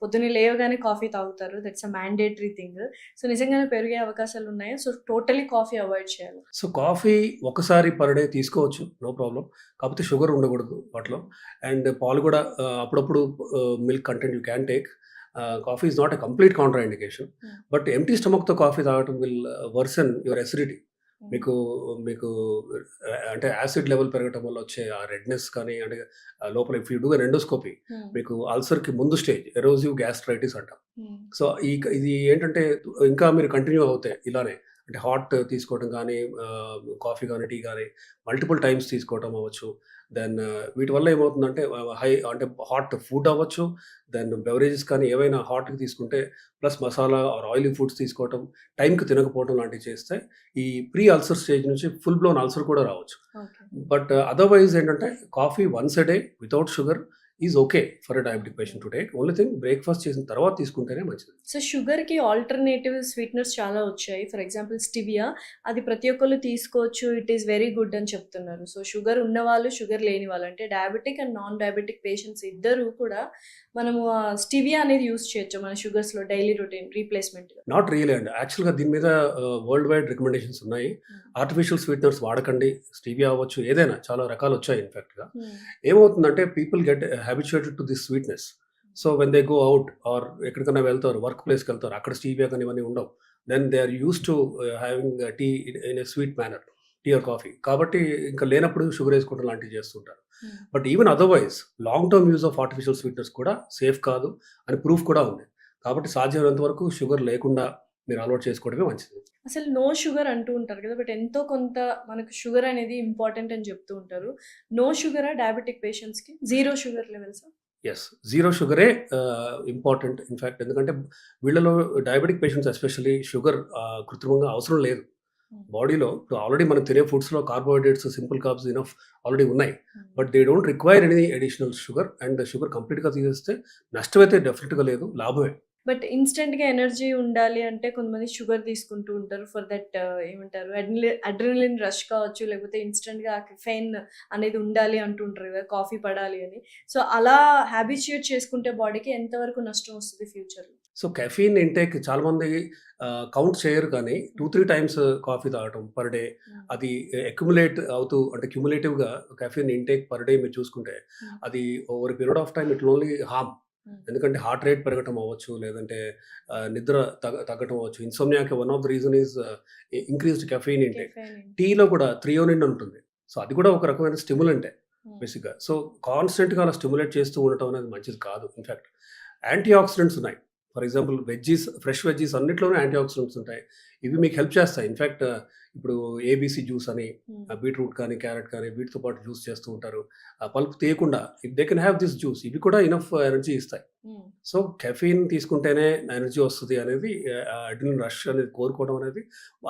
పొద్దున్నే లేవగానే కాఫీ తాగుతారు. That's a mandatory thing. So, నిజంగానే పెరిగే అవకాశాలున్నాయా? సో, టోటల్లీ కాఫీ అవాయిడ్ చేయాలా? సో, కాఫీ ఒకసారి పర్ డే తీసుకోవచ్చు. No problem. కాకపోతే షుగర్ ఉండకూడదు వాటిలో. అండ్ పాలు కూడా అప్పుడప్పుడు milk content you can take. Coffee is not a complete contraindication. Hmm. But empty స్టమక్‌తో కాఫీ తాగటం will worsen your acidity. Hmm. మీకు మీకు అంటే యాసిడ్ లెవెల్ పెరగటం వల్ల వచ్చే ఆ రెడ్‌నెస్ కానీ అంటే లోపల if you do an endoscopy hmm. మీకు అల్సర్‌కి ముందు స్టేజ్ ఎరోసివ్ గ్యాస్ట్రైటిస్ అంటాం. హ్మ్. సో, ఇది ఏంటంటే ఇంకా మీరు కంటిన్యూ అవుతే ఇలానే అంటే హాట్ తీసుకోవడం కానీ, కాఫీ గానీ, టీ గానీ మల్టిపుల్ టైమ్స్ తీసుకోవటం అవ్వచ్చు. దెన్ వీటి వల్ల ఏమవుతుందంటే హై అంటే హాట్ ఫుడ్ అవ్వచ్చు. దెన్ బెవరేజెస్ కానీ ఏవైనా హాట్‌గా తీసుకుంటే plus masala or oily foods తీసుకోవటం, టైంకి తినకపోవడం లాంటివి చేస్తే ఈ ప్రీ అల్సర్ స్టేజ్ నుంచి ఫుల్ బ్లోన్ అల్సర్ కూడా రావచ్చు. ఓకే. బట్ అదర్‌వైజ్ ఏంటంటే coffee once a day without sugar is okay for a diabetic patient to take. Only thing breakfast చేసిన తర్వాత తీసుకుంటేనే మంచిది. సో, షుగర్‌కి ఆల్టర్‌నేటివ్ స్వీటనర్స్ చాలా వచ్చాయి. For example stevia. అది ప్రతి ఒక్కళ్ళు తీసుకోవచ్చు. ఇట్ ఈస్ వెరీ గుడ్ అని చెప్తున్నారు. సో, షుగర్ ఉన్నవాళ్ళు, షుగర్ లేని వాళ్ళు అంటే diabetic and non diabetic patients ఇద్దరూ కూడా మనము స్టివియా అనేది యూజ్ చేయొచ్చు మన షుగర్స్‌లో డైలీ రొటీన్ రీప్లేస్‌మెంట్‌గా. నాట్ రియలీ అండి. యాక్చువల్‌గా దీని మీద వరల్డ్ వైడ్ రికమెండేషన్స్ ఉన్నాయి. హ్మ్. Artificial sweeteners వాడకండి. స్టీవియా అవ్వచ్చు, ఏదైనా చాలా రకాలొచ్చాయి ఇన్‌ఫాక్ట్‌గా. హ్మ్. ఏమవుతుందంటే people get habituated to this sweetness. So, when they go out or ఎక్కడికైనా వెళ్తారు, వర్క్ ప్లేస్‌కెళ్తారు. అక్కడ స్టీవియా గాని ఇవన్నీ ఉండవు. Then they are used to having tea in a sweet manner. Tea or coffee. కాబట్టి ఇంకా లేనప్పుడు షుగర్ ఏసుకోవడం లాంటివి చేస్తుంటారు. Hmm. But even otherwise long term use of artificial sweeteners కూడా సేఫ్ కాదు అని ప్రూఫ్ కూడా ఉంది. కాబట్టి సాధ్యమైనంత వరకు షుగర్ లేకుండా మీరు అలవాటు చేసుకోవడమే మంచిది. అసలు నో షుగర్ అంటూ ఉంటారు కదా! బట్ ఎంతో కొంత మనకు షుగర్ అనేది ఇంపార్టెంట్ అని చెప్తూ ఉంటారు. నో షుగరా డయాబెటిక్ పేషెంట్స్‌కి? జీరో షుగర్ లెవెల్సా? యెస్. జీరో షుగరే ఇంపార్టెంట్. ఇన్‌ఫాక్ట్ ఎందుకంటే వీళ్ళలో డయాబెటిక్ పేషెంట్స్ ఎస్పెషల్లీ షుగర్ కృత్రిమంగా అవసరం లేదు. హ్మ్. బాడీలో ఇప్పుడు ఆల్రెడీ మనం తినే ఫుడ్స్‌లో carbohydrates, simple carbs enough already ఉన్నాయి. Hmm. But they don't require any additional sugar. And sugar కంప్లీట్‌గా తీసేస్తే నష్టమైతే డెఫినిట్‌గా లేదు. లాభమే. బట్ ఇన్‌స్టంట్‌గా ఎనర్జీ ఉండాలి అంటే కొంతమంది షుగర్ తీసుకుంటూ ఉంటారు. ఫర్ దట్ ఏమంటారు అడ్రినలిన్ రష్ కావచ్చు, లేకపోతే ఇన్‌స్టంట్‌గా ఆ కెఫెయిన్ అనేది ఉండాలి అంటూ ఉంటారు కదా! కాఫీ పడాలి అని. సో, అలా హాబిచ్యుయేట్ చేసుకుంటే బాడీకి ఎంతవరకు నష్టం వస్తది ఫ్యూచర్‌లో? సో, కెఫీన్ ఇంటేక్ చాలామంది కౌంట్ చేయరు కానీ 2, 3 టైమ్స్ కాఫీ తాగటం పర్ డే హ్మ్. అది అక్యుములేట్ అవుతూ అంటే క్యుములేటివ్‌గా కెఫీన్ ఇంటేక్ పర్ డే మీరు చూసుకుంటే హ్మ్. అది over a period of time it will only harm. హ్మ్. ఎందుకంటే హార్ట్ రేట్ పెరగటం అవ్వచ్చు, లేదంటే నిద్ర తగ్గటం అవ్వచ్చు. ఇన్సోమ్నియాకి one of the reason is increased caffeine intake. Caffeine intake. టీలో కూడా థ్రియోనిన్ ఉంటుంది. సో, అది కూడా ఒక రకమైన స్టిమ్యులెంటే హ్మ్. బేసిక్‌గా. సో, కాన్స్టెంట్‌గా అలా స్టిమ్యులేట్ చేస్తూ ఉండటం అనేది మంచిది కాదు. ఇన్‌ఫాక్ట్ యాంటీ ఆక్సిడెంట్స్ ఉన్నాయి. ఫర్ ఎగ్జాంపుల్ ఫ్రెష్ వెజ్జీస్ అన్నిట్లోనూ యాంటీ ఆక్సిడెంట్స్ ఉంటాయి. ఇవి మీకు హెల్ప్ చేస్తాయి. ఇన్‌ఫాక్ట్ ఇప్పుడు ఏబీసీ జ్యూస్ అని హ్మ్. బీట్రూట్ కానీ, క్యారట్ కానీ వీటితో పాటు జ్యూస్ చేస్తూ ఉంటారు. పల్ప్ తీయకుండా if they can have this juice ఇవి కూడా ఇనఫ్ ఎనర్జీ ఇస్తాయి. హ్మ్. సో, కెఫీన్ తీసుకుంటేనే ఎనర్జీ వస్తది అనేది అడ్రినల్ రష్ అనేది కోరుకోవడం అనేది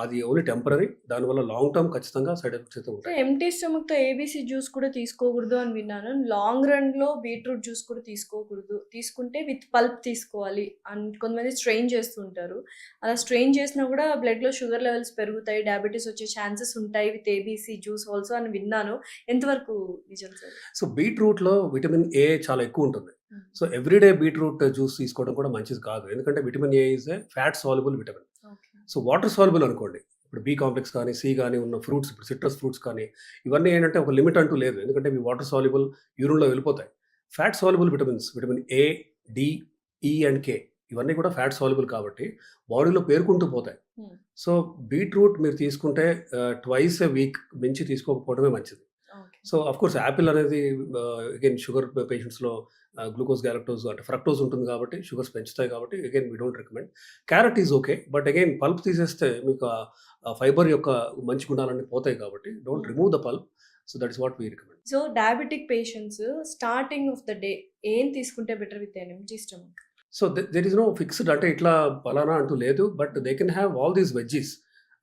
అది ఓన్లీ టెంపరరీ. దానివల్ల లాంగ్ టర్మ్ ఖచ్చితంగా సైడ్ ఎఫెక్ట్స్ అయితే సో, ఉంటాయి. ఎంప్టీ స్టమక్‌తో ఏబీసీ జ్యూస్ కూడా తీసుకోకూడదు అని విన్నాను. లాంగ్ రన్‌లో బీట్రూట్ జ్యూస్ కూడా తీసుకోకూడదు. తీసుకుంటే విత్ పల్ప్ తీసుకోవాలి కొంతమంది స్ట్రెయిన్ చేస్తూ ఉంటారు. అలా స్ట్రెయిన్ చేసినా కూడా బ్లడ్‌లో షుగర్ లెవెల్స్ పెరుగుతాయి. డయాబెటిస్ వచ్చే ఛాన్సెస్ ఉంటాయి విత్ ఏబీసీ జ్యూస్ ఆల్సో అని విన్నాను. ఎంతవరకు నిజం సార్? సో, బీట్రూట్‌లో విటమిన్ ఏ చాలా ఎక్కువుంటుంది. హ్మ్. సో, ఎవ్రీడే బీట్రూట్ జ్యూస్ తీసుకోవడం కూడా మంచిది కాదు. ఎందుకంటే vitamin A is a fat soluble vitamin. Okay. So, water soluble అనుకోండి. ఇప్పుడు బి కాంప్లెక్స్ కానీ, సి గాని ఉన్న ఫ్రూట్స్ ఇప్పుడు సిట్రస్ ఫ్రూట్స్ కానీ ఇవన్నీ ఏంటంటే ఒక లిమిట్ అంటూ లేదు. ఎందుకంటే ఇవి వాటర్ సాల్యుబుల్ యూరిన్‌లో వెళ్ళిపోతాయి. Fat soluble vitamins vitamin A, D, E and K ఇవన్నీ కూడా ఫ్యాట్ సాల్యుబుల్ కాబట్టి బాడీలో పేరుకుంటూ పోతాయి. హ్మ్. సో, బీట్రూట్ మీరు తీసుకుంటే ట్వైస్ ఎ వీక్ మించి తీసుకోకపోవడమే మంచిది. ఓకే. సో, ఆఫ్‌కోర్స్ యాపిల్ అనేది అగైన్ షుగర్ పేషెంట్స్‌లో గ్లూకోజ్, గ్యాలక్టోజ్ అంటే ఫ్రక్టోజ్ ఉంటుంది కాబట్టి షుగర్స్ పెంచుతాయి కాబట్టి again we don't recommend. Carrot is okay. But again pulp తీసేస్తే మీకు ఫైబర్ యొక్క మంచి గుణాలన్నీ పోతాయి కాబట్టి don't hmm. Remove the pulp. So, that is what we recommend. So, diabetic patients starting of the day ఏం తీసుకుంటే better with an empty stomach? So, there is no fixed అంటే ఇట్లా పలానా అంటూ లేదు. But they can have all these veggies.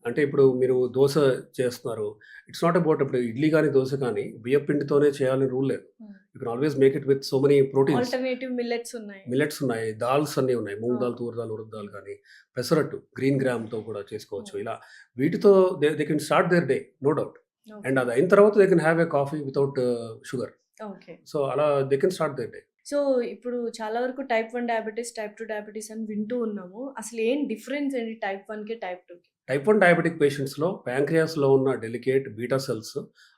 అంటే ఇప్పుడు మీరు దోస చేస్తున్నారు. ఇట్స్ నాట్ అబౌట్ ఇప్పుడు ఇడ్లీ గాని, దోస కానీ బియ్యపు పిండితోనే చేయాలని రూల్ లేదు. హ్మ్. You can always make it with so many proteins. Alternative millets ఉన్నాయి. మిల్లెట్స్ ఉన్నాయి. దాల్స్ అన్నీ ఉన్నాయి. మూంగ్ దాల్, అవును. తూర్ దాల్, ఉరద్ దాల్ హ్మ్. కానీ, పెసరట్టు, గ్రీన్ గ్రామ్‌తో కూడా చేసుకోవచ్చు. హ్మ్. ఇలా వీటితో they can start their day no doubt. Okay. And అది అయిన తర్వాత they can have a coffee without sugar. Okay. So, అలా they can start their day. So, ఇప్పుడు చాలా వరకు టైప్ 1 డయాబెటిస్, టైప్ 2 డయాబెటిస్ అని వింటూ ఉన్నాము. అసలు ఏం డిఫరెన్స్ ఏంటి టైప్ 1కి, టైప్ 2కి? టైప్ 1 డయాబెటిక్ పేషెంట్స్‌లో ప్యాంక్రియాస్‌లో ఉన్న డెలికేట్ బీటా సెల్స్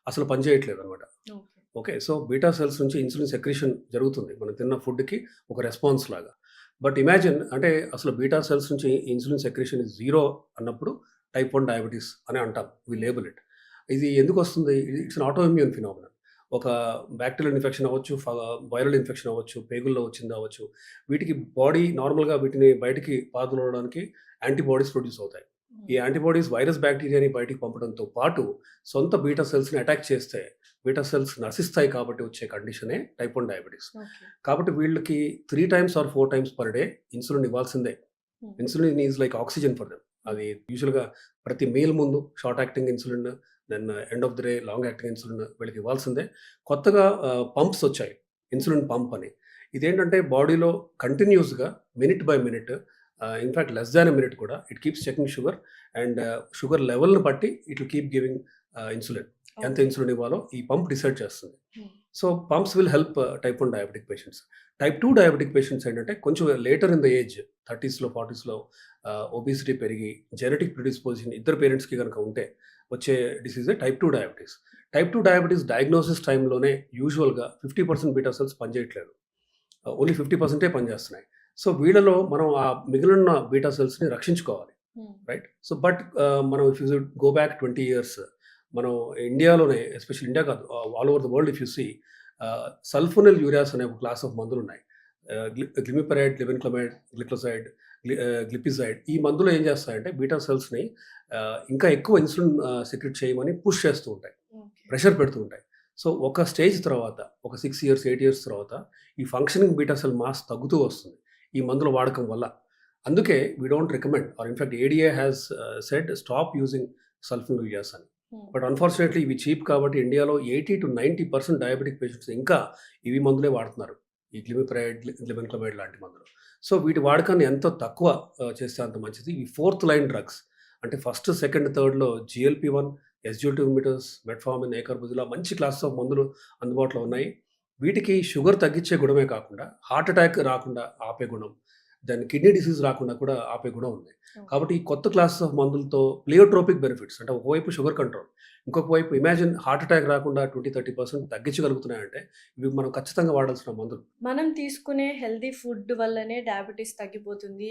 అసలు పనిచేయట్లేదనమాట. Okay. Okay. So, beta cells నుంచి ఇన్సులిన్ సెక్రీషన్ జరుగుతుంది. మనం తిన్న ఫుడ్‌కి ఒక రెస్పాన్స్ లాగా. బట్ ఇమాజిన్ అంటే అసలు బీటా సెల్స్ నుంచి ఇన్సులిన్ సెక్రీషన్ ఇస్ జీరో అన్నప్పుడు టైప్ 1 డయాబెటిస్ అని అంటాం. We label it. ఇది ఎందుకొస్తుంది? It's an autoimmune phenomenon. ఒక బాక్టీరియల్ ఇన్ఫెక్షన్ అవ్వచ్చు, వైరల్ ఇన్ఫెక్షన్ అవ్వచ్చు, పేగుల్లో వచ్చింది అవ్వచ్చు. వీటికి బాడీ నార్మల్‌గా వీటిని బయటికి పారదోలడానికి యాంటీబాడీస్ ప్రొడ్యూస్ అవుతాయి. హ్మ్. ఈ యాంటీబాడీస్ వైరస్ బ్యాక్టీరియాని బయటికి పంపడంతో పాటు సొంత బీటా సెల్స్‌ని అటాక్ చేస్తే బీటా సెల్స్ నశిస్తాయి కాబట్టి వచ్చే కండిషనే టైప్ 1 డయాబెటిస్. ఓకే. కాబట్టి వీళ్ళకి 3 times or 4 times per day insulin ఇవ్వాల్సిందే. Hmm. Insulin is like oxygen for them. అది యూజువల్‌గా ప్రతి మీల్ ముందు short acting insulin, then end of the day long acting insulin వీళ్ళకి ఇవ్వాల్సిందే. కొత్తగా పంప్స్ వచ్చాయి. ఇన్సులిన్ పంప్ అని. ఇదేంటంటే బాడీలో కంటిన్యూయస్‌గా minute by minute in fact less than a minute కూడా it keeps checking sugar and sugar లెవెల్‌ని బట్టి it will keep giving insulin. ఎంత ఓకే. ఇన్సులిన్ ఇవ్వాలో ఈ పంప్ డిసైడ్ చేస్తుంది. Hmm. So, pumps will help type 1 diabetic patients. Type 2 diabetic patients ఏంటంటే కొంచెం లేటర్ ఇన్ ద ఏజ్ 30స్‌లో, 40స్‌లో ఒబెసిటీ పెరిగి జెనెటిక్ ప్రిడిస్పోజిషన్ ఇద్దరు పేరెంట్స్‌కి గనుక ఉంటే వచ్చే డిసీజే type 2 diabetes. Type 2 diabetes diagnosis టైమ్‌లోనే యూజువల్‌గా 50% బీటా సెల్స్ పనిచేయట్లేదు. ఓన్లీ 50% పనిచేస్తున్నాయి. సో, వీళ్ళలో మనం ఆ మిగిలిన బీటా సెల్స్‌ని రక్షించుకోవాలి. హ్మ్. రైట్. సో, బట్ మనం if you go back 20 years మనం ఇండియాలోనే ఎస్పెషల్లీ ఇండియా కాదు all over the world if you see sulphonyl ureas అనే ఒక క్లాస్ ఆఫ్ మందులున్నాయి. గ్లిమిపరైడ్, గ్లిబెన్క్లమైడ్, గ్లిక్లోసైడ్, గ్లిపిజైడ్ ఈ మందులు ఏం చేస్తాయంటే బీటా సెల్స్‌ని ఇంకా ఎక్కువ ఇన్సులిన్ సెక్రెట్ చేయమని పుష్ చేస్తూ ఉంటాయి. ఓకే. ప్రెషర్ పెడుతూ ఉంటాయి. సో, ఒక స్టేజ్ తర్వాత ఒక 6 ఇయర్స్, 8 ఇయర్స్ తర్వాత ఈ ఫంక్షనింగ్ బీటా సెల్ మాస్ తగ్గుతూ వస్తుంది. ఈ మందుల వాడకం వల్ల. అందుకే we don't recommend or in fact ADA has said stop using sulphonyl ureas అని. హ్మ్. బట్ అన్‌ఫార్చునేట్‌లీ ఇవి చీప్ కాబట్టి ఇండియాలో 80-90% డయాబెటిక్ పేషెంట్స్ ఇంకా ఇవి మందులే వాడుతున్నారు. ఈ గ్లిమిపరైడ్, గ్లిబెన్క్లమైడ్ లాంటి మందులు. సో, వీటి వాడకాన్ని ఎంత తక్కువ చేస్తే అంత మంచిది. ఈ ఫోర్త్ లైన్ డ్రగ్స్ అంటే ఫస్ట్, సెకండ్, థర్డ్‌లో జీఎల్‌పీ-1, ఎస్‌జిఓటీ ఇన్హిబిటర్స్, మెట్ఫార్మిన్, ఏకార్బోజిలా మంచి క్లాసెస్ ఆఫ్ మందులు అందుబాటులో ఉన్నాయి. వీటికి షుగర్ తగ్గించే గుణమే కాకుండా హార్ట్ అటాక్ రాకుండా ఆపే గుణం, దెన్ కిడ్నీ డిసీజ్ రాకుండా కూడా ఆపే గుణం ఉంది. ఓకే. కాబట్టి ఈ కొత్త క్లాసెస్ ఆఫ్ మందులతో ప్లియోట్రోపిక్ బెనిఫిట్స్ అంటే ఒకవైపు షుగర్ కంట్రోల్, ఇంకొక వైపు ఇమాజిన్ హార్ట్ అటాక్ రాకుండా 20-30% తగ్గించగలుగుతున్నాయంటే ఇవి మనం ఖచ్చితంగా వాడాల్సిన మందులు. మనం తీసుకునే హెల్తీ ఫుడ్ వల్లనే డయాబెటిస్ తగ్గిపోతుంది.